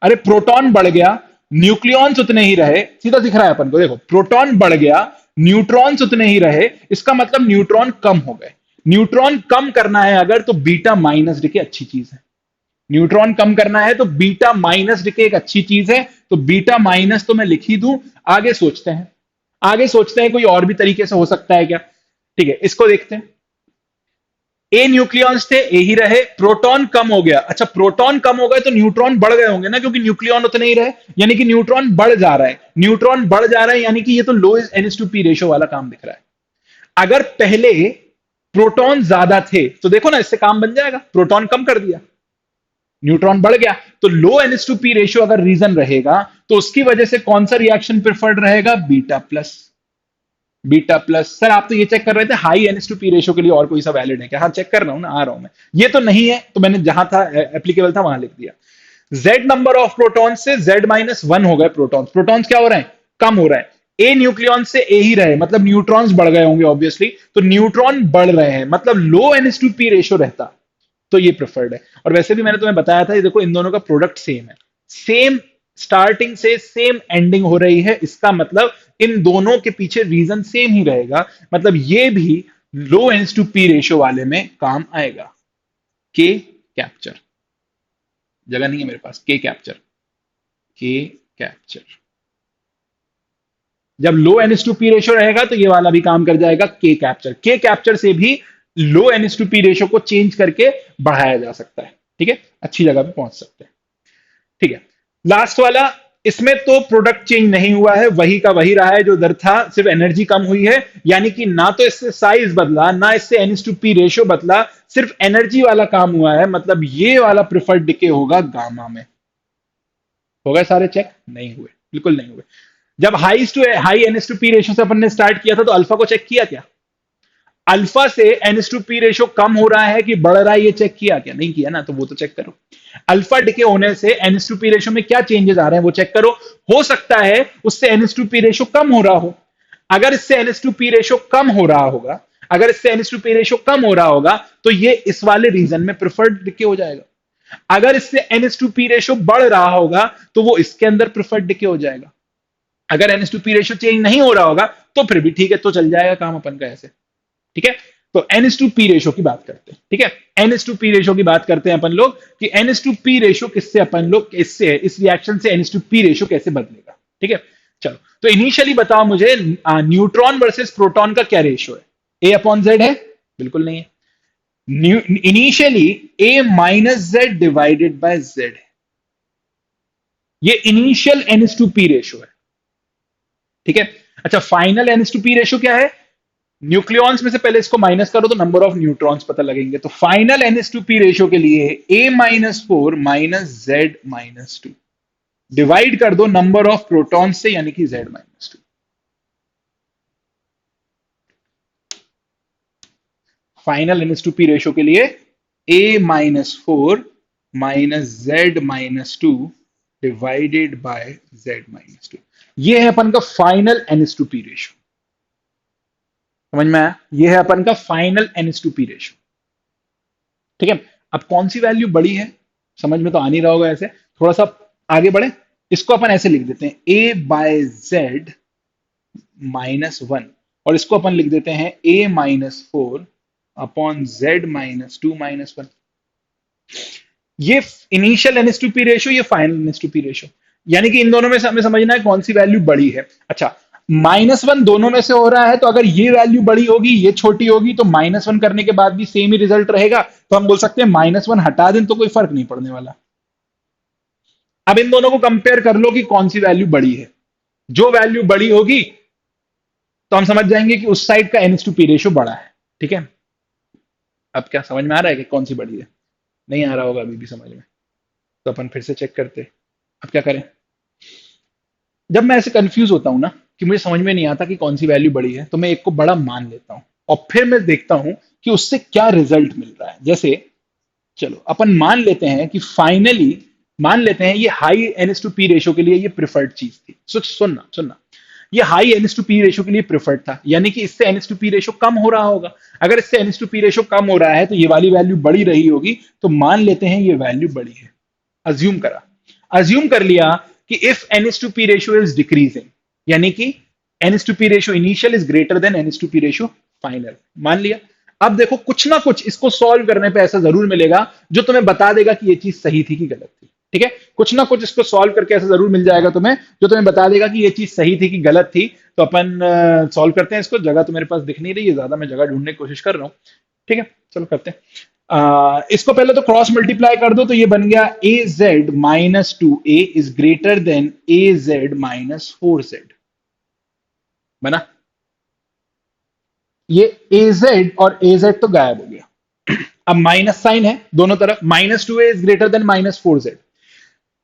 S1: अरे प्रोटॉन बढ़ गया, न्यूक्लियॉन्स उतने ही रहे, सीधा दिख रहा है अपन को, देखो प्रोटॉन बढ़ गया, न्यूट्रॉन्स उतने ही रहे, इसका मतलब न्यूट्रॉन कम हो गए। न्यूट्रॉन कम करना है अगर, तो बीटा माइनस डिके अच्छी चीज है। न्यूट्रॉन कम करना है तो बीटा माइनस डिके एक अच्छी चीज है, तो बीटा माइनस तो मैं लिख ही दूं। आगे सोचते हैं, आगे सोचते हैं कोई और भी तरीके से हो सकता है क्या। ठीक है, इसको देखते हैं। ए न्यूक्लियॉन्स थे, ए ही रहे, प्रोटॉन कम हो गया। अच्छा, प्रोटॉन कम हो गए तो न्यूट्रॉन बढ़ गए होंगे ना, क्योंकि न्यूक्लियॉन उतने ही रहे, यानी कि न्यूट्रॉन बढ़ जा रहा है। न्यूट्रॉन बढ़ जा रहा है यानी कि ये तो लो NH2P रेशियो वाला काम दिख रहा है। अगर पहले प्रोटॉन ज्यादा थे तो देखो ना, इससे काम बन जाएगा, प्रोटॉन कम कर दिया, न्यूट्रॉन बढ़ गया, तो लो NH2P रेशियो अगर रीजन रहेगा तो उसकी वजह से कौन सा रिएक्शन प्रेफर्ड रहेगा, beta plus. Beta plus. Sir आप तो ये चेक कर रहे थे हाई NH2P रेशियो के लिए और कोई सा वैलिड है क्या, हाँ चेक कर रहा हूं ना, आ रहा हूं मैं। ये तो नहीं है तो मैंने जहां था एप्लीकेबल था वहां लिख दिया। Z नंबर ऑफ प्रोटॉन से Z-1 हो गए प्रोटॉन्स, प्रोटॉन्स क्या हो रहे हैं, कम हो रहे हैं। ए न्यूक्लियॉन से ए ही रहे, मतलब न्यूट्रॉन्स बढ़ गए होंगे ऑब्वियसली, तो न्यूट्रॉन बढ़ रहे हैं, मतलब लो NH2P रेशियो रहता तो ये प्रेफर्ड है। और वैसे भी मैंने तुम्हें बताया था, ये देखो इन दोनों का प्रोडक्ट सेम है, सेम स्टार्टिंग से सेम एंडिंग हो रही है, इसका मतलब इन दोनों के पीछे रीजन सेम ही रहेगा, मतलब ये भी लो NH2P रेशियो वाले में काम आएगा। के कैप्चर, जगह नहीं है मेरे पास, के कैप्चर, के कैप्चर। जब लो NH2P रेशियो रहेगा तो ये वाला भी काम कर जाएगा, के कैप्चर। के कैप्चर से भी लो NH2P रेशियो को चेंज करके बढ़ाया जा सकता है। ठीक है, अच्छी जगह पे पहुंच सकते हैं। ठीक है, लास्ट वाला, इसमें तो प्रोडक्ट चेंज नहीं हुआ है, वही का वही रहा है जो उधर था, सिर्फ एनर्जी कम हुई है, यानी कि ना तो इससे साइज बदला ना इससे NH2P रेशियो बदला, सिर्फ एनर्जी वाला काम हुआ है, मतलब ये वाला प्रिफर्ड डिके होगा गामा में। हो गए सारे चेक, नहीं हुए, बिल्कुल नहीं हुए। जब high N's S to P रेशियो से अपन ने स्टार्ट किया था तो अल्फा को चेक किया क्या? अल्फा से N S to P ratio कम हो रहा है कि बढ़ रहा है, ये चेक किया क्या? नहीं किया ना, तो वो तो चेक करो। अल्फा डिके होने से N S to P ratio में क्या चेंजेस आ रहे हैं वो चेक करो। हो सकता है उससे N S to P ratio कम हो रहा हो। अगर इससे N S to P ratio कम हो रहा होगा, अगर इससे N S to P ratio कम हो रहा होगा तो ये इस वाले रीजन में प्रिफर्ड डिके हो जाएगा। अगर इससे N S to P ratio बढ़ रहा होगा तो वो इसके अंदर प्रिफर्ड डिके हो जाएगा। अगर N S to P ratio change नहीं हो रहा होगा तो फिर भी ठीक है, तो चल जाएगा काम अपन का ऐसे। ठीक है, तो N S to P ratio की बात करते हैं। ठीक है, N S to P ratio की बात करते हैं अपन लोग कि N S to P ratio किससे अपन लोग इससे इस रिएक्शन से N S to P ratio कैसे बदलेगा। ठीक है, चलो तो इनिशियली बताओ मुझे न्यूट्रॉन वर्सेस प्रोटॉन का क्या रेशो है? ए अपॉन जेड है? बिल्कुल नहीं है। Initially A minus Z divided by Z है। ये initial N's S to P रेशो है। ठीक है, अच्छा final N's S to P रेशो क्या है? न्यूक्लियॉन्स में से पहले इसको माइनस करो तो नंबर ऑफ न्यूट्रॉन्स पता लगेंगे। तो फाइनल एनएस2पी रेशियो के लिए A-4 minus Z minus two, divide कर दो नंबर ऑफ प्रोटॉन से यानी कि Z minus two. Final NS to P ratio के लिए A-4 minus Z minus two divided by Z minus two. ये है अपन का फाइनल एनएस2पी रेशियो। समझ में आया? ये है अपन का फाइनल एनएस2पी रेशियो। ठीक है, अब कौन सी वैल्यू बड़ी है समझ में तो आ नहीं रहा होगा। ऐसे थोड़ा सा आगे बढ़े, इसको अपन ऐसे लिख देते हैं A by Z minus one, और इसको अपन लिख देते हैं A minus four upon Z minus two minus one. ये initial NS to P ratio, ये final NS to P ratio, यानी कि इन दोनों में से हमें समझना है कौन सी वैल्यू बड़ी है। अच्छा, माइनस वन दोनों में से हो रहा है, तो अगर ये वैल्यू बड़ी होगी ये छोटी होगी तो माइनस वन करने के बाद भी सेम ही रिजल्ट रहेगा, तो हम बोल सकते हैं माइनस वन हटा दें तो कोई फर्क नहीं पड़ने वाला। अब इन दोनों को कंपेयर कर लो कि कौन सी वैल्यू बड़ी है। जो वैल्यू बड़ी होगी तो हम समझ जाएंगे कि उस साइड का एनएस टू पी रेशियो बड़ा है। ठीक है, अब क्या समझ में आ रहा है कि कौन सी बड़ी है? नहीं आ रहा होगा अभी भी समझ में, तो अपन फिर से चेक करते हैं। अब क्या करें? जब मैं ऐसे कंफ्यूज होता हूं ना कि मुझे समझ में नहीं आता कि कौन सी वैल्यू बड़ी है, तो मैं एक को बड़ा मान लेता हूं और फिर मैं देखता हूं कि उससे क्या रिजल्ट मिल रहा है। जैसे चलो अपन मान लेते हैं कि फाइनली मान लेते हैं ये high NS to P ratio के लिए ये प्रिफर्ड चीज थी। सुनना सुनना, ये high NS to P ratio के लिए प्रिफर्ड था, यानी कि इससे एनएस टू पी रेशियो कम हो रहा होगा। अगर इससे एनएस टू पी रेशियो कम हो रहा है तो ये वाली वैल्यू बड़ी रही होगी, तो मान लेते हैं ये वैल्यू बड़ी है। अज्यूम करा, अज्यूम कर लिया कि if NH2P ratio is decreasing, यानी कि NH2P ratio initial is greater then NH2P ratio final, मान लिया। अब देखो कुछ ना कुछ इसको सॉल्व करने पे ऐसा जरूर मिलेगा जो तुम्हें बता देगा कि ये चीज सही थी कि गलत थी। ठीक है, कुछ ना कुछ इसको सॉल्व करके ऐसा जरूर मिल जाएगा तुम्हें जो तुम्हें बता देगा कि ये चीज सही थी कि गलत थी। तो अपन सॉल्व करते हैं इसको। जगह तो मेरे पास दिख नहीं रही है ज्यादा, मैं जगह ढूंढने की कोशिश कर रहा हूँ। ठीक है, चलो करते हैं। इसको पहले तो क्रॉस मल्टीप्लाई कर दो, तो ये बन गया A Z minus two A is greater than A Z minus four Z. बना? ये ए जेड और ए जेड तो गायब हो गया। अब माइनस साइन है दोनों तरफ, minus two A is greater then minus four Z.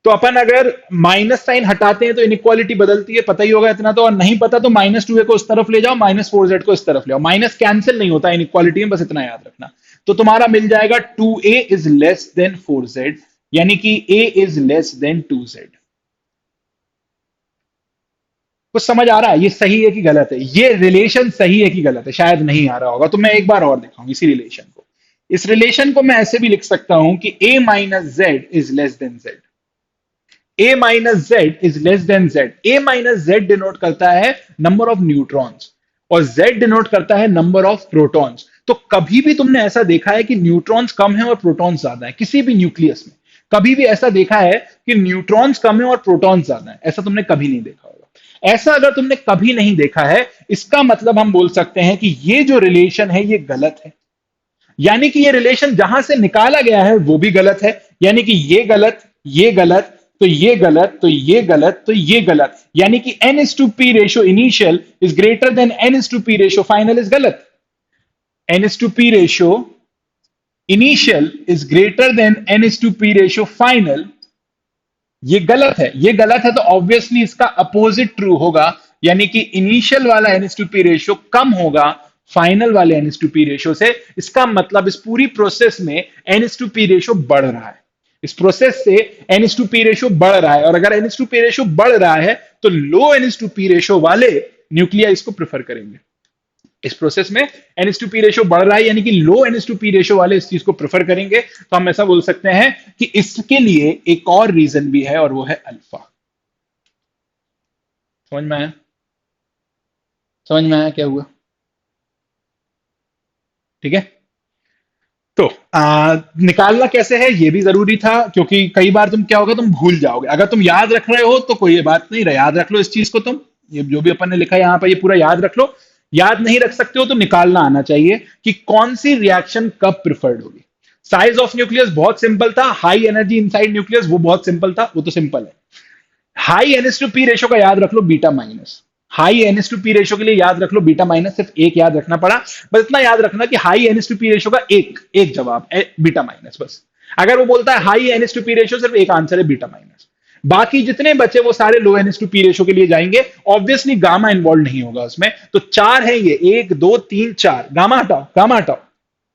S1: तो अपन अगर माइनस साइन हटाते हैं तो इनइक्वालिटी बदलती है, पता ही होगा इतना तो। और नहीं पता तो माइनस टू ए को इस तरफ ले जाओ, माइनस फोर जेड को इस तरफ ले आओ। माइनस कैंसिल नहीं होता इनइक्वालिटी में, बस इतना याद रखना। तो तुम्हारा मिल जाएगा two A is less than four Z, यानी कि A is less than two Z. कुछ समझ आ रहा है ये सही है कि गलत है? ये रिलेशन सही है कि गलत है? शायद नहीं आ रहा होगा, तो मैं एक बार और दिखाऊं इसी रिलेशन को। इस रिलेशन को मैं ऐसे भी लिख सकता हूं कि a minus Z is less then Z. a minus Z is less then Z. a minus Z denote करता है नंबर ऑफ न्यूट्रॉन्स और z डिनोट करता है नंबर ऑफ प्रोटॉन्स। तो कभी भी तुमने ऐसा देखा है कि न्यूट्रॉन्स कम है और प्रोटॉन्स ज्यादा है किसी भी न्यूक्लियस में? कभी भी ऐसा देखा है कि न्यूट्रॉन्स कम है और प्रोटॉन्स ज्यादा है? ऐसा तुमने कभी नहीं देखा होगा। ऐसा अगर तुमने कभी नहीं देखा है, इसका मतलब हम बोल सकते हैं कि ये जो रिलेशन है ये गलत है। यानी कि ये रिलेशन जहां से निकाला गया है वो भी गलत है, यानी कि ये गलत, ये गलत, तो ये गलत, तो ये गलत, तो ये गलत, यानी कि N is to P ratio initial is greater than N is to P ratio final is गलत। N is to P ratio initial is greater than N is to P ratio final, ये गलत है तो obviously इसका opposite true होगा, यानी कि initial वाला एन टू पी रेशियो कम होगा फाइनल वाले एन टू पी रेशियो से। इसका मतलब इस पूरी प्रोसेस में एन टू पी रेशियो बढ़ रहा है, इस प्रोसेस से एन टू पी रेशियो बढ़ रहा है, और अगर एन टू पी रेशियो बढ़ रहा है तो लो एन टू पी रेशियो वाले न्यूक्लिया इसको प्रेफर करेंगे। इस प्रोसेस में एन टू पी रेशियो बढ़ रहा है, यानी कि लो एन टू पी रेशियो वाले इस चीज को प्रेफर करेंगे। तो हम ऐसा बोल सकते हैं कि इसके लिए एक और रीजन भी है, और वो है अल्फा। समझ में आया? समझ में आया क्या हुआ? ठीक है। तो निकालना कैसे है ये भी जरूरी था, क्योंकि कई बार तुम क्या होगा, तुम भूल जाओगे। अगर तुम याद रख रहे हो तो कोई बात नहीं, याद रख लो इस चीज को तुम, ये जो भी अपन ने लिखा है यहाँ पर ये पूरा याद रख लो। याद नहीं रख सकते हो तो निकालना आना चाहिए कि कौन सी रिएक्शन कब प्रिफर्ड होगी। साइज ऑफ न्यूक्लियस बहुत सिंपल था, हाई एनर्जी इनसाइड न्यूक्लियस वो बहुत सिंपल था, वो तो सिंपल है। High NS to P ratio का याद रख लो beta minus, high NS to P ratio के लिए याद रख लो बीटा माइनस, सिर्फ एक याद रखना पड़ा। बस इतना याद रखना कि high NS to P ratio का एक एक जवाब बीटा माइनस बस। अगर वो बोलता है high NS to P ratio, सिर्फ एक आंसर है बीटा माइनस। बाकी जितने बचे वो सारे लो एनएस टू पी रेशो के लिए जाएंगे। ऑब्वियसली गामा इन्वॉल्व नहीं होगा उसमें, तो चार है ये, एक दो तीन चार, गामा हटाओ गामा हटाओ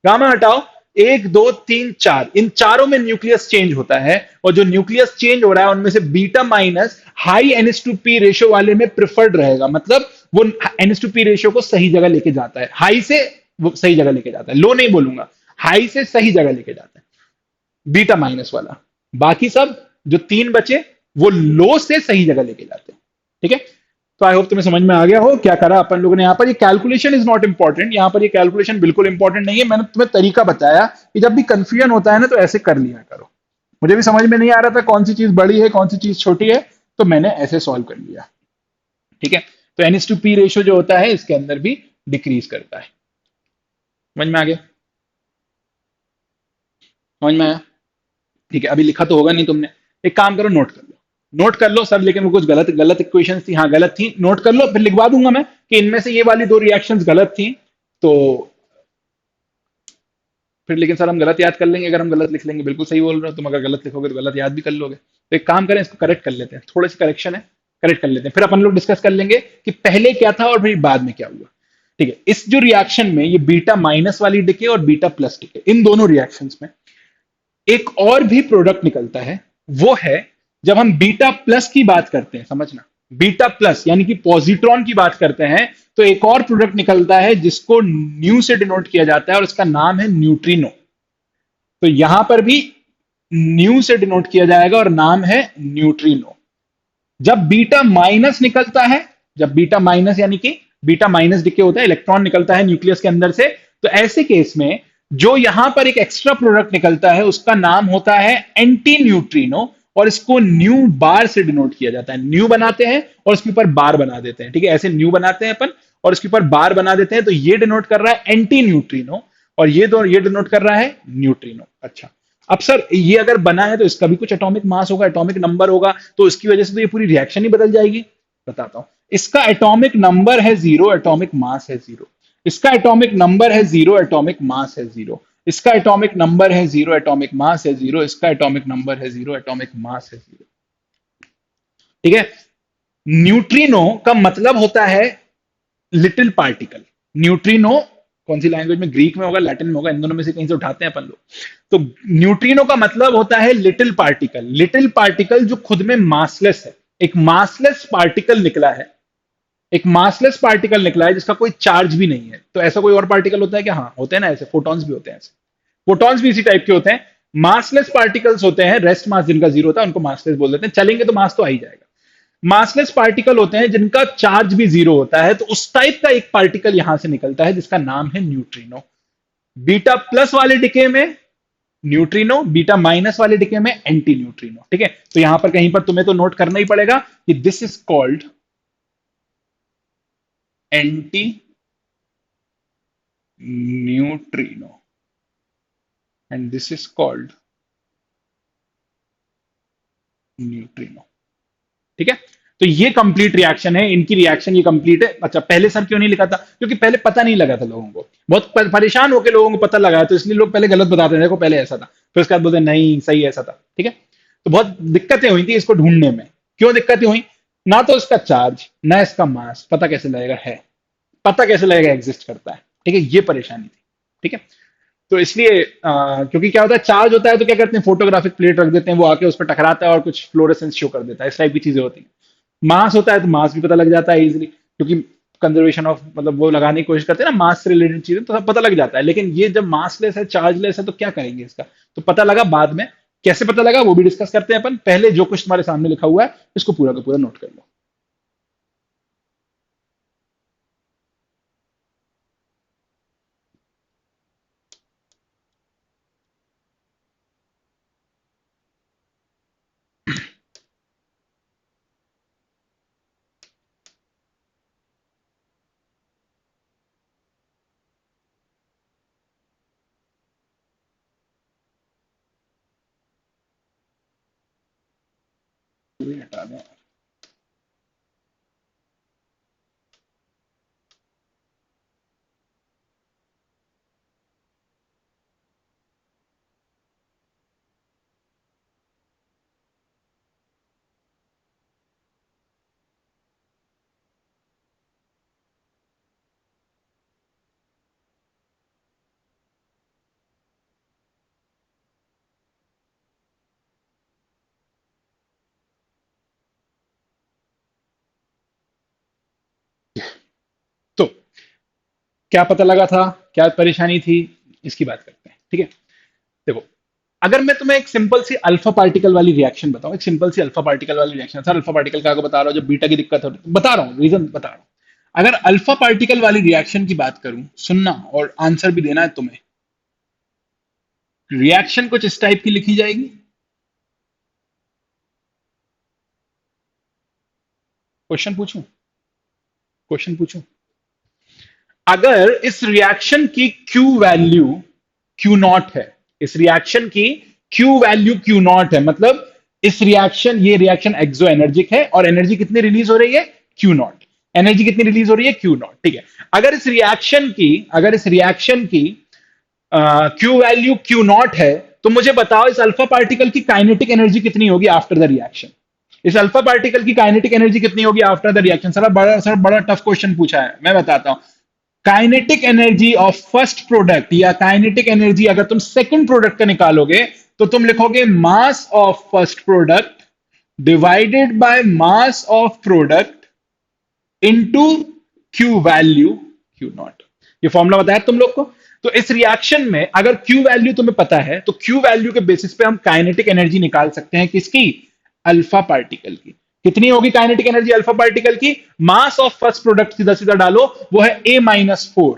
S1: गामा हटाओ, एक दो तीन चार, इन चारों में न्यूक्लियस चेंज होता है, और जो न्यूक्लियस चेंज हो रहा है उनमें से beta minus high NS to P ratio वाले में प्रिफर्ड रहेगा, मतलब वो एनएस टू पी रेशियो को सही जगह लेके जाता है, हाई से वो सही जगह लेके जाता है, लो नहीं बोलूंगा, हाई से सही जगह लेके जाता है बीटा माइनस वाला। बाकी सब जो तीन बचे वो लो से सही जगह लेके जाते हैं। ठीक है, तो आई होप तुम्हें समझ में आ गया हो क्या करा अपन लोगों ने यहाँ पर। ये कैलकुलेशन इज नॉट इंपॉर्टेंट, यहाँ पर ये कैलकुलेशन बिल्कुल इंपॉर्टेंट नहीं है। मैंने तुम्हें तरीका बताया कि जब भी कंफ्यूजन होता है ना तो ऐसे कर लिया करो। मुझे भी समझ में नहीं आ रहा था कौन सी चीज बड़ी है कौन सी चीज छोटी है, तो मैंने ऐसे सॉल्व कर लिया। ठीक है, तो एन टू पी रेशियो जो होता है इसके अंदर भी डिक्रीज करता है। समझ में आ गया? समझ में आया? ठीक है, अभी लिखा तो होगा नहीं तुमने, एक काम करो नोट कर लो, नोट कर लो सब। लेकिन वो कुछ गलत गलत इक्वेशंस थी, हाँ गलत थी, नोट कर लो, फिर लिखवा दूंगा मैं कि इनमें से ये वाली दो रिएक्शंस गलत थी। तो फिर लेकिन सर हम गलत याद कर लेंगे अगर हम गलत लिख लेंगे। बिल्कुल सही बोल रहे हो तुम, अगर गलत लिखोगे तो गलत याद भी कर लोगे। तो एक काम करें, इसको करेक्ट कर लेते हैं, थोड़े से करेक्शन है, करेक्ट कर लेते हैं, फिर अपन लोग डिस्कस कर लेंगे कि पहले क्या था और फिर बाद में क्या हुआ। ठीक है, इस जो रिएक्शन में ये बीटा माइनस वाली डिके और बीटा प्लस डिके, इन दोनों रिएक्शंस में एक और भी प्रोडक्ट निकलता है, वो है जब हम बीटा प्लस की बात करते हैं, समझना, बीटा प्लस यानी कि पॉजिट्रॉन की बात करते हैं, तो एक और प्रोडक्ट निकलता है जिसको न्यू से डिनोट किया जाता है और उसका नाम है न्यूट्रिनो। तो यहां पर भी न्यू से डिनोट किया जाएगा और नाम है न्यूट्रिनो। जब बीटा माइनस निकलता है, जब बीटा माइनस यानी कि बीटा माइनस डिके होता है, इलेक्ट्रॉन निकलता है न्यूक्लियस के अंदर से, तो ऐसे केस में जो यहां पर एक एक्स्ट्रा प्रोडक्ट निकलता है उसका नाम होता है एंटी न्यूट्रिनो, और इसको न्यू बार से डिनोट किया जाता है। न्यू बनाते हैं और उसके ऊपर बार बना देते हैं। ठीक है, ऐसे न्यू बनाते हैं अपन और उसके ऊपर बार बना देते हैं, तो ये डिनोट कर रहा है एंटी न्यूट्रिनो, और ये डिनोट कर रहा है न्यूट्रिनो। अच्छा, अब सर ये अगर बना है तो इसका भी कुछ एटॉमिक मास होगा, एटॉमिक नंबर होगा, तो इसकी वजह से तो ये पूरी रिएक्शन ही बदल जाएगी। बताता हूं, इसका एटॉमिक नंबर है जीरो, एटॉमिक मास है जीरो। इसका एटॉमिक नंबर है जीरो, एटॉमिक मास है जीरो। इसका एटॉमिक नंबर है जीरो, एटॉमिक मास है जीरो। इसका एटॉमिक नंबर है जीरो, एटॉमिक मास है जीरो। ठीक है, न्यूट्रिनो का मतलब होता है लिटिल पार्टिकल। न्यूट्रिनो कौन सी लैंग्वेज में, ग्रीक में होगा, लैटिन में होगा, इन दोनों में से कहीं से उठाते हैं अपन लोग। तो न्यूट्रिनो का मतलब होता है लिटिल पार्टिकल, लिटिल पार्टिकल जो खुद में मासलेस है। एक मासलेस पार्टिकल निकला है, एक मासलेस पार्टिकल निकला है जिसका कोई चार्ज भी नहीं है। तो ऐसा कोई और पार्टिकल होता है क्या? हाँ होते हैं ना, ऐसे फोटॉन्स भी होते हैं, ऐसे फोटॉन्स भी इसी टाइप के होते हैं। मासलेस पार्टिकल्स होते हैं, रेस्ट मास जिनका जीरो होता है उनको मासलेस बोल देते हैं। चलेंगे तो मास तो आ ही जाएगा। मासलेस पार्टिकल होते हैं जिनका चार्ज भी जीरो होता है, तो उस टाइप का एक पार्टिकल यहां से निकलता है जिसका नाम है न्यूट्रिनो। बीटा प्लस वाले डिके में न्यूट्रिनो, बीटा माइनस वाले डिके में एंटी न्यूट्रिनो। ठीक है, तो यहां पर कहीं पर तुम्हें तो नोट करना ही पड़ेगा कि this is called anti neutrino and this is called neutrino. ठीक है, तो ये कंप्लीट रिएक्शन है, इनकी रिएक्शन ये कंप्लीट है। अच्छा, पहले सर क्यों नहीं लिखा था? क्योंकि पहले पता नहीं लगा था लोगों को, बहुत परेशान होकर लोगों को पता लगा, तो इसलिए लोग पहले गलत बताते हैं, देखो पहले ऐसा था, फिर उसके बाद बोलते नहीं सही ऐसा था। ठीक है, तो बहुत दिक्कतें हुई थी इसको ढूंढने में। क्यों दिक्कतें हुई? ना तो इसका चार्ज, ना इसका मास, पता कैसे लगेगा है, पता कैसे लगेगा एग्जिस्ट करता है। ठीक है, ये परेशानी थी। ठीक है, तो इसलिए क्योंकि क्या होता है, चार्ज होता है तो क्या करते हैं, फोटोग्राफिक प्लेट रख देते हैं, वो आके उस पर टकराता है और कुछ फ्लोरेसेंस शो कर देता है, इस टाइप की चीजें होती हैं। मास होता है तो मास भी पता लग जाता है इजीली, क्योंकि कंजर्वेशन ऑफ मतलब वो लगाने की कोशिश करते हैं ना मास से रिलेटेड चीजें, तो सब पता लग जाता है। लेकिन ये जब मासलेस है, चार्जलेस है, तो क्या करेंगे इसका? तो पता लगा बाद में। कैसे पता लगा वो भी डिस्कस करते हैं अपन। पहले जो कुछ तुम्हारे सामने लिखा हुआ है इसको पूरा का पूरा नोट कर लो। ये हटा दें। तो क्या पता लगा था, क्या परेशानी थी, इसकी बात करते हैं। ठीक है, देखो, अगर मैं तुम्हें एक सिंपल सी अल्फा पार्टिकल वाली रिएक्शन बताऊं, एक सिंपल सी अल्फा पार्टिकल वाली रिएक्शन, सर अल्फा पार्टिकल का आपको बता रहा हूं, जब बीटा की दिक्कत हो रही है, बता रहा हूं रीजन बता रहा हूं। अगर अल्फा पार्टिकल वाली रिएक्शन की बात करूं, सुनना और आंसर भी देना है तुम्हें। रिएक्शन कुछ इस टाइप की लिखी जाएगी। क्वेश्चन पूछूं? क्वेश्चन पूछूं? अगर इस रिएक्शन की Q वैल्यू Q नॉट है, इस रिएक्शन की Q वैल्यू Q नॉट है, मतलब इस रिएक्शन, ये रिएक्शन एक्सो एनर्जिक है और एनर्जी कितनी रिलीज हो रही है? Q not. एनर्जी कितनी रिलीज हो रही है? Q not. ठीक है, अगर इस रिएक्शन की Q वैल्यू Q नॉट है, तो मुझे बताओ इस अल्फा पार्टिकल की काइनेटिक एनर्जी कितनी होगी आफ्टर द रिएक्शन। इस अल्फा पार्टिकल की काइनेटिक एनर्जी कितनी होगी आफ्टर द रिएक्शन? सर बड़ा टफ क्वेश्चन पूछा है, मैं बताता हूं। Kinetic energy of first product या काइनेटिक एनर्जी अगर तुम सेकंड प्रोडक्ट का निकालोगे, तो तुम लिखोगे मास of first product divided by mass of product into Q value Q not. ये फॉर्मूला बताया तुम लोग को। तो इस रिएक्शन में अगर क्यू वैल्यू तुम्हें पता है, तो क्यू वैल्यू के बेसिस पे हम काइनेटिक एनर्जी निकाल सकते हैं। किसकी? अल्फा पार्टिकल की। कितनी होगी काइनेटिक एनर्जी अल्फा पार्टिकल की? मास ऑफ फर्स्ट प्रोडक्ट सीधा सीधा डालो, वो है A-4।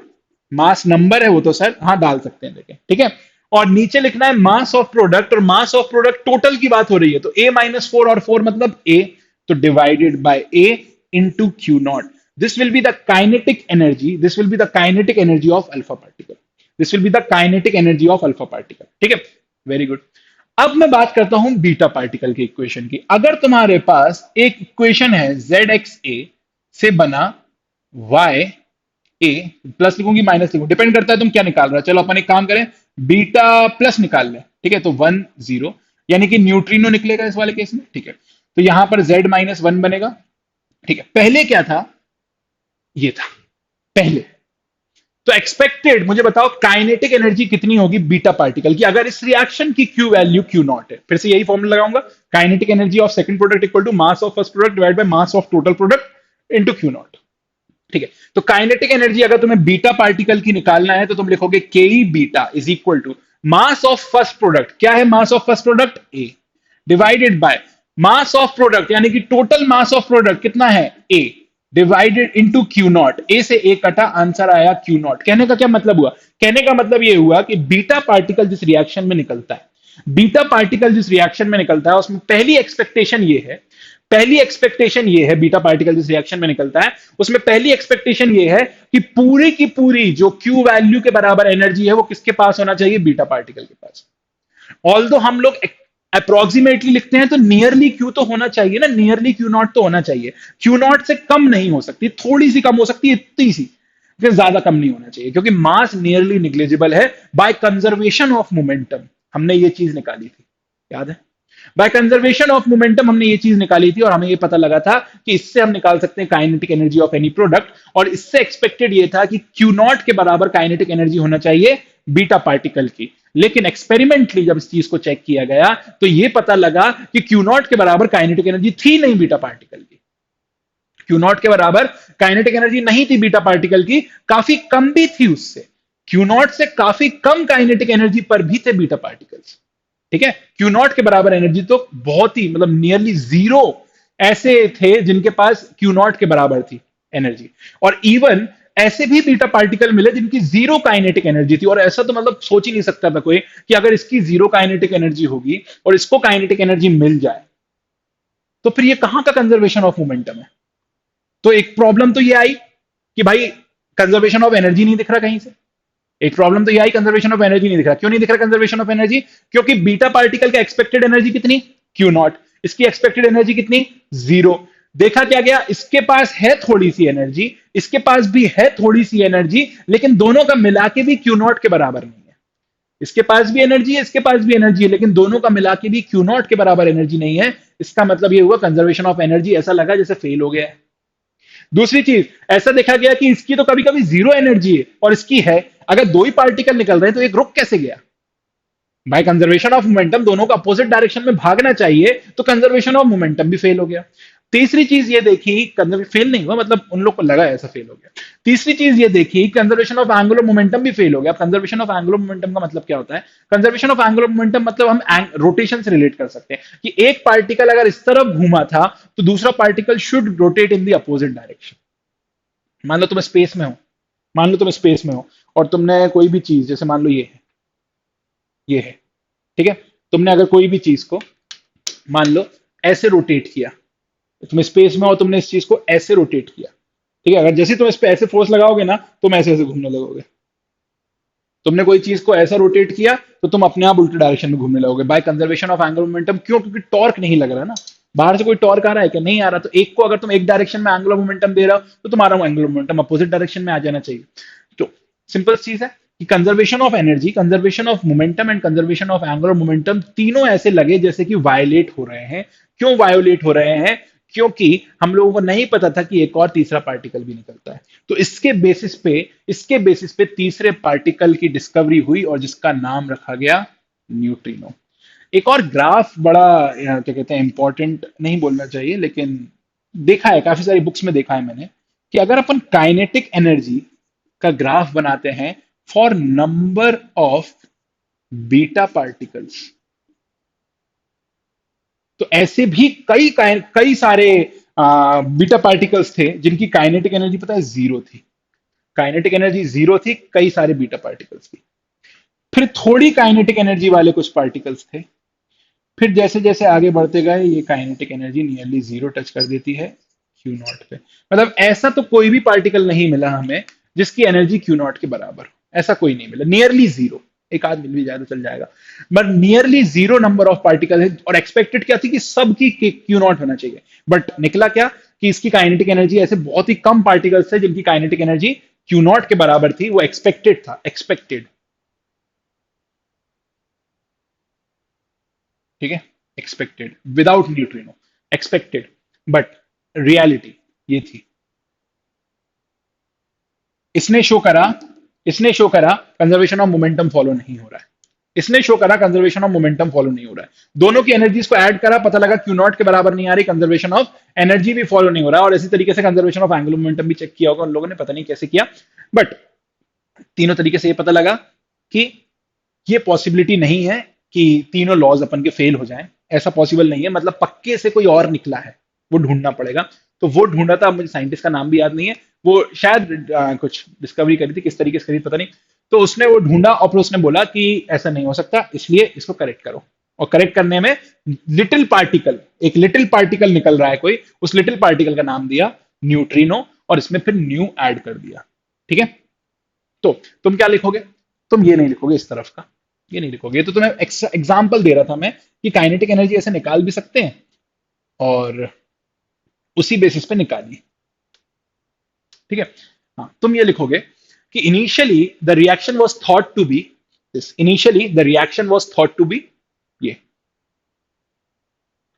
S1: मास नंबर है वो तो सर, हाँ डाल सकते हैं लेकिन, ठीक है। और नीचे लिखना है मास ऑफ प्रोडक्ट, और मास ऑफ प्रोडक्ट टोटल की बात हो रही है, तो A-4 और 4 मतलब A, तो divided by A into Q naught. This will be the kinetic energy. This will be the kinetic energy of alpha particle. This will be the kinetic energy of alpha particle. ठीक है, very good. अब मैं बात करता हूं beta particle की equation की। अगर तुम्हारे पास एक इक्वेशन है ZXA से बना Y A, प्लस लिखूंगी माइनस लिखूंगी, डिपेंड करता है तुम क्या निकाल रहे हो। चलो अपन एक काम करें, बीटा प्लस निकाल लें। ठीक है, तो 1 0, यानी कि न्यूट्रिनो निकलेगा इस वाले केस में। ठीक है, तो यहां पर Z-1 बनेगा। ठीक है, पहले क्या था? ये था पहले। तो एक्सपेक्टेड मुझे बताओ काइनेटिक एनर्जी कितनी होगी बीटा पार्टिकल की, अगर इस रिएक्शन की क्यू वैल्यू क्यू नॉट है। फिर से यही फॉर्मूला लगाऊंगा, kinetic energy of second product equal to mass of first product divide by mass of total product into Q naught. ठीक है, तो काइनेटिक एनर्जी अगर तुम्हें बीटा पार्टिकल की निकालना है, तो तुम लिखोगे के E beta is equal to mass of first product. क्या है mass of first product? A, divided by mass of product, यानी कि टोटल मास ऑफ प्रोडक्ट कितना है? A, divided into Q naught. A से ए कटा, आंसर आया Q not. कहने का क्या मतलब हुआ? कहने का मतलब यह हुआ कि बीटा पार्टिकल जिस रिएक्शन में निकलता है, बीटा पार्टिकल जिस रिएक्शन में निकलता है, उसमें पहली एक्सपेक्टेशन ये है, बीटा पार्टिकल जिस रिएक्शन में निकलता है उसमें पहली एक्सपेक्टेशन ये है कि पूरी की पूरी जो क्यू वैल्यू के बराबर एनर्जी है वो किसके पास होना चाहिए? बीटा पार्टिकल के पास। ऑल्दो हम लोग अप्रोक्सीमेटली लिखते हैं, तो नियरली क्यू तो होना चाहिए ना, नियरली क्यू नॉट तो होना चाहिए। क्यू नॉट से कम नहीं हो सकती, थोड़ी सी कम हो सकती है, इतनी सी, लेकिन ज्यादा कम नहीं होना चाहिए, क्योंकि मास नियरली निग्लेजिबल है बाय कंजर्वेशन ऑफ मोमेंटम। हमने ये चीज निकाली थी, याद है? बाय कंजर्वेशन ऑफ मोमेंटम हमने ये चीज निकाली थी और हमें ये पता लगा था कि इससे हम निकाल सकते हैं kinetic energy of any product, और इससे एक्सपेक्टेड ये था कि क्यू नॉट के बराबर काइनेटिक एनर्जी होना चाहिए बीटा पार्टिकल की। लेकिन एक्सपेरिमेंटली जब इस चीज को चेक किया गया तो ये पता लगा कि क्यू नॉट के बराबर काइनेटिक एनर्जी थी नहीं बीटा पार्टिकल की। क्यू नॉट के बराबर काइनेटिक एनर्जी नहीं थी बीटा पार्टिकल की, काफी कम भी थी उससे। क्यू नॉट से काफी कम काइनेटिक एनर्जी पर भी थे बीटा पार्टिकल्स। ठीक है, क्यू नॉट के बराबर एनर्जी तो बहुत ही मतलब नियरली जीरो ऐसे थे जिनके पास क्यू नॉट के बराबर थी एनर्जी, और इवन ऐसे भी बीटा पार्टिकल मिले जिनकी जीरो काइनेटिक एनर्जी थी। और ऐसा तो मतलब सोच ही नहीं सकता था कोई कि अगर इसकी जीरो काइनेटिक एनर्जी होगी और इसको काइनेटिक एनर्जी मिल जाए तो फिर ये कहां का कंजर्वेशन ऑफ मोमेंटम है। तो एक प्रॉब्लम तो ये आई कि भाई कंजर्वेशन ऑफ एनर्जी नहीं दिख रहा कहीं से। एक प्रॉब्लम तो ये आई कंजर्वेशन ऑफ एनर्जी नहीं दिख रहा। क्यों नहीं दिख रहा कंजर्वेशन ऑफ एनर्जी? क्योंकि बीटा पार्टिकल का एक्सपेक्टेड एनर्जी कितनी? Q not. इसकी एक्सपेक्टेड एनर्जी कितनी? जीरो। देखा क्या गया, इसके पास है थोड़ी सी एनर्जी, इसके पास भी है थोड़ी सी एनर्जी, लेकिन दोनों का मिला के भी क्यू नॉट के बराबर नहीं है। इसके पास भी एनर्जी है, इसके पास भी एनर्जी है, लेकिन दोनों का मिला के भी क्यू नॉट के बराबर एनर्जी नहीं है। इसका मतलब ये हुआ कंजर्वेशन ऑफ एनर्जी ऐसा लगा जैसे फेल हो गया है। दूसरी चीज, ऐसा देखा गया कि इसकी तो कभी कभी जीरो एनर्जी है और इसकी है। अगर दो ही पार्टिकल निकल रहे हैं तो एक रुक कैसे गया? बाय कंजर्वेशन ऑफ मोमेंटम दोनों को अपोजिट डायरेक्शन में भागना चाहिए, तो कंजर्वेशन ऑफ मोमेंटम भी फेल हो गया। तीसरी चीज ये देखी, कंजर्वेशन फेल नहीं हुआ, मतलब उन लोग को लगा ऐसा फेल हो गया। तीसरी चीज ये देखी, कंजर्वेशन ऑफ एंगुलर मोमेंटम भी फेल हो गया। कंजर्वेशन ऑफ एंगुलर मोमेंटम का मतलब क्या होता है? कंजर्वेशन ऑफ एंगुलर मोमेंटम मतलब हम रोटेशन से रिलेट कर सकते हैं कि एक पार्टिकल अगर इस तरफ घूमा था तो दूसरा particle should rotate in the opposite direction. मान लो तुम स्पेस में हो, मान लो तुम स्पेस में हो और तुमने कोई भी चीज, जैसे मान लो ये है, ये है, ठीक है, तुमने अगर कोई भी चीज को मान लो ऐसे रोटेट किया, तुम स्पेस में हो, तुमने इस चीज को ऐसे रोटेट किया, ठीक है, अगर जैसे तुम इस पे ऐसे फोर्स लगाओगे ना, तुम ऐसे ऐसे घूमने लगोगे। तुमने कोई चीज को ऐसा रोटेट किया तो तुम अपने आप उल्टे डायरेक्शन में घूमने लगोगे by conservation of angular momentum. क्यों? क्योंकि टॉर्क नहीं लग रहा ना, बाहर से कोई टॉर्क आ रहा है क्या? नहीं आ रहा। तो एक को अगर तुम एक डायरेक्शन में एंगुलर मोमेंटम दे रहे हो तो तुम्हारा एंगुलर मोमेंटम अपोजिट डायरेक्शन में आ जाना चाहिए। तो सिंपल चीज है कि conservation of energy, conservation of momentum and conservation of angular momentum तीनों ऐसे लगे जैसे कि वायोलेट हो रहे हैं। क्यों वायोलेट हो रहे हैं? क्योंकि हम लोगों को नहीं पता था कि एक और तीसरा पार्टिकल भी निकलता है। तो इसके बेसिस पे तीसरे पार्टिकल की डिस्कवरी हुई और जिसका नाम रखा गया न्यूट्रिनो। एक और ग्राफ बड़ा क्या कहते हैं, इंपॉर्टेंट नहीं बोलना चाहिए, लेकिन देखा है काफी सारी बुक्स में, देखा है मैंने कि अगर अपन काइनेटिक एनर्जी का ग्राफ बनाते हैं for number of beta particles, तो ऐसे भी कई सारे बीटा पार्टिकल्स थे जिनकी काइनेटिक एनर्जी पता है जीरो थी। काइनेटिक एनर्जी जीरो थी कई सारे बीटा पार्टिकल्स की। फिर थोड़ी काइनेटिक एनर्जी वाले कुछ पार्टिकल्स थे। फिर जैसे जैसे आगे बढ़ते गए ये kinetic energy nearly zero touch कर देती है क्यू नॉट पे। मतलब ऐसा तो कोई भी पार्टिकल नहीं मिला हमें जिसकी एनर्जी क्यू नॉट के बराबर हो, ऐसा कोई नहीं मिला। नियरली जीरो, एक आध मिल भी जाए तो चल जाएगा, but nearly zero number of particle है। और एक्सपेक्टेड क्या थी कि सबकी क्यू नॉट होना चाहिए, बट निकला क्या कि इसकी काइनेटिक एनर्जी ऐसे बहुत ही कम पार्टिकल्स थे जिनकी काइनेटिक एनर्जी क्यू नॉट के बराबर थी। वो एक्सपेक्टेड था, एक्सपेक्टेड, ठीक है, expected without neutrino, expected, but reality ये थी। इसने शो करा इसने शो करा कंजर्वेशन ऑफ मोमेंटम फॉलो नहीं हो रहा है। इसने शो करा कंजर्वेशन ऑफ मोमेंटम फॉलो नहीं हो रहा है। दोनों की एनर्जीज को ऐड करा, पता लगा क्यू नॉट के बराबर नहीं आ रही, कंजर्वेशन ऑफ एनर्जी भी फॉलो नहीं हो रहा। और इसी तरीके से कंजर्वेशन ऑफ एंगुलर मोमेंटम भी चेक किया होगा उन लोगों ने, पता नहीं कैसे किया, बट तीनों तरीके से ये पता लगा कि ये पॉसिबिलिटी नहीं है कि तीनों लॉज अपन के फेल हो जाएं। ऐसा पॉसिबल नहीं है, मतलब पक्के से कोई और निकला है, वो ढूंढना पड़ेगा। तो वो ढूंढा था, मुझे साइंटिस्ट का नाम भी याद नहीं है, वो शायद कुछ डिस्कवरी करी थी, किस तरीके से करी पता नहीं। तो उसने वो ढूंढा और फिर उसने बोला कि ऐसा नहीं हो सकता, इसलिए इसको करेक्ट करो। और करेक्ट करने में लिटिल पार्टिकल, एक लिटिल पार्टिकल निकल रहा है कोई, उस लिटिल पार्टिकल का नाम दिया न्यूट्रिनो और इसमें फिर न्यू ऐड कर दिया। ठीक है, तो तुम क्या लिखोगे? तुम ये नहीं लिखोगे इस तरफ का, ये नहीं लिखोगे। तो तुम्हें एग्जाम्पल दे रहा था मैं कि काइनेटिक एनर्जी ऐसे निकाल भी सकते हैं और उसी बेसिस पे निकालिए। ठीक है, हाँ, तुम ये लिखोगे कि initially the reaction was thought to be this, initially the reaction was thought to be ये,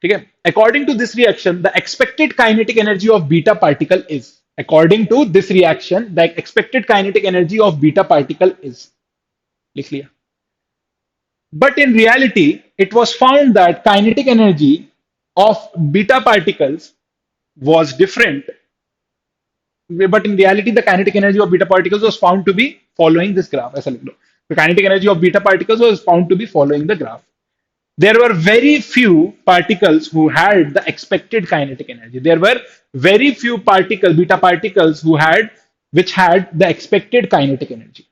S1: ठीक है। According to this reaction the expected kinetic energy of beta particle is, according to this reaction the expected kinetic energy of beta particle is, लिख लिया। But in reality, it was found that kinetic energy of beta particles was different. But in reality, the kinetic energy of beta particles was found to be following this graph. ऐसा लिख लो. The kinetic energy of beta particles was found to be following the graph. There were very few particles who had the expected kinetic energy. There were very few particles, beta particles, which had the expected kinetic energy.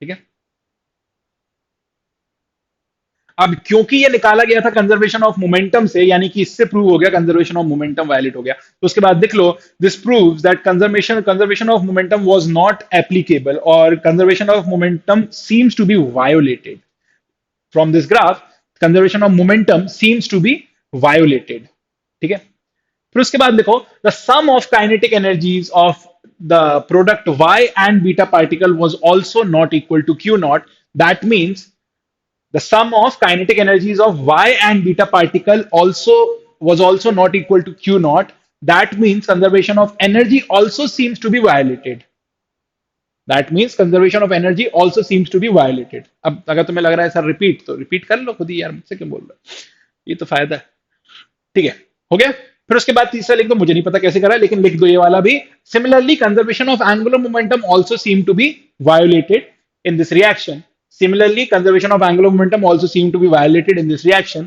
S1: ठीक है। अब क्योंकि ये निकाला गया था conservation of momentum से, यानी कि इससे प्रूव हो गया कंजर्वेशन ऑफ मोमेंटम वायलेट हो गया, तो उसके बाद देख लो, this proves that conservation of momentum was not applicable और conservation of momentum seems to be violated from this graph. Conservation of momentum seems to be violated. ठीक है। फिर उसके बाद देखो, the sum of kinetic energies of the product y and beta particle was also not equal to q naught. That means the sum of kinetic energies of y and beta particle also was also not equal to q naught. That means conservation of energy also seems to be violated. That means conservation of energy also seems to be violated. अब अगर तुम्हें लग रहा है sir repeat, तो repeat कर लो खुद ही यार, मुझसे क्यों बोल रहे हो, ये तो फायदा है। ठीक है, हो गया। फिर उसके बाद तीसरा लिख दो, मुझे नहीं पता कैसे करा है, लेकिन लिख दो ये वाला भी। Similarly conservation of angular momentum also seem to be violated in this reaction. Similarly, conservation of angular momentum also seemed to be violated in this reaction.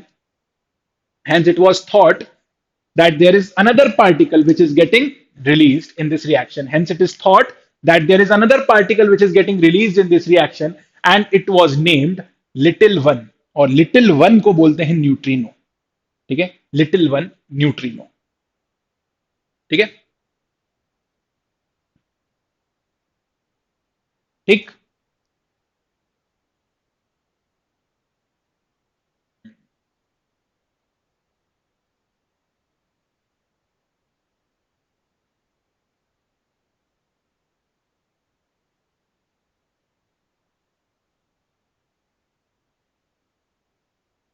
S1: Hence, it was thought that there is another particle which is getting released in this reaction. Hence, it is thought that there is another particle which is getting released in this reaction, and it was named little one, और little one को बोलते हैं neutrino. ठीक है, little one neutrino. ठीक है, ठीक।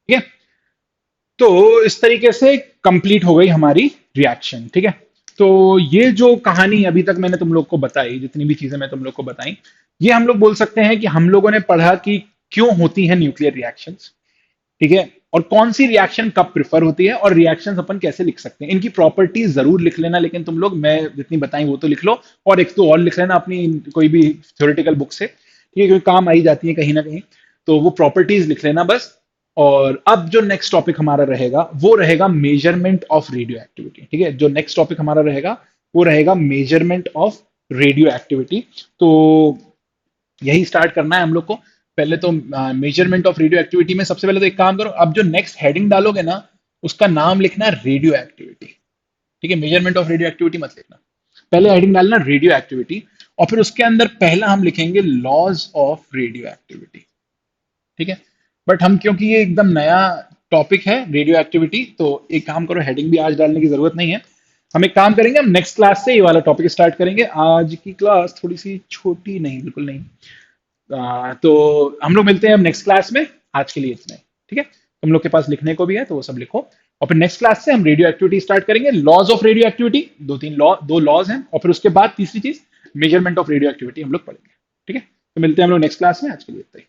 S1: ठीक है, तो इस तरीके से कंप्लीट हो गई हमारी रिएक्शन। ठीक है, तो ये जो कहानी अभी तक मैंने तुम लोग को बताई, जितनी भी चीजें मैं तुम लोग को बताई, ये हम लोग बोल सकते हैं कि हम लोगों ने पढ़ा कि क्यों होती है न्यूक्लियर रिएक्शंस। ठीक है, और कौन सी रिएक्शन कब प्रिफर होती है, और रिएक्शंस अपन कैसे लिख सकते हैं, इनकी प्रॉपर्टीज जरूर लिख लेना। लेकिन तुम लोग, मैं जितनी बताई वो तो लिख लो, और एक तो और लिख लेना अपनी कोई भी थ्योरेटिकल बुक से। ठीक है, क्योंकि काम आई जाती है कहीं ना कहीं, तो वो प्रॉपर्टीज लिख लेना बस। और अब जो नेक्स्ट टॉपिक हमारा रहेगा वो रहेगा मेजरमेंट ऑफ रेडियो एक्टिविटी। ठीक है, जो नेक्स्ट टॉपिक हमारा रहेगा वो रहेगा मेजरमेंट ऑफ रेडियो एक्टिविटी। तो यही स्टार्ट करना है हम लोग को। पहले तो मेजरमेंट ऑफ रेडियो एक्टिविटी में सबसे पहले तो एक काम करो, अब जो नेक्स्ट हेडिंग डालोगे ना, उसका नाम लिखना रेडियो एक्टिविटी। ठीक है, मेजरमेंट ऑफ रेडियो एक्टिविटी मत लिखना, पहले हेडिंग डालना रेडियो एक्टिविटी, और फिर उसके अंदर पहला हम लिखेंगे लॉज ऑफ रेडियो एक्टिविटी। ठीक है, बट हम क्योंकि ये एकदम नया टॉपिक है रेडियो एक्टिविटी, तो एक काम करो, हेडिंग भी आज डालने की जरूरत नहीं है। हम एक काम करेंगे, हम नेक्स्ट क्लास से ये वाला टॉपिक स्टार्ट करेंगे। आज की क्लास थोड़ी सी छोटी, नहीं बिल्कुल नहीं, तो हम लोग मिलते हैं अब नेक्स्ट क्लास में। आज के लिए इतना ही। ठीक है, तुम लोग के पास लिखने को भी है तो वो सब लिखो, और फिर नेक्स्ट क्लास से हम रेडियो एक्टिविटी स्टार्ट करेंगे। लॉज ऑफ रेडियो एक्टिविटी, दो लॉज हैं, और फिर उसके बाद तीसरी चीज मेजरमेंट ऑफ रेडियो एक्टिविटी हम लोग पढ़ेंगे। ठीक है, तो मिलते हैं हम लोग नेक्स्ट क्लास में। आज के लिए इतना ही।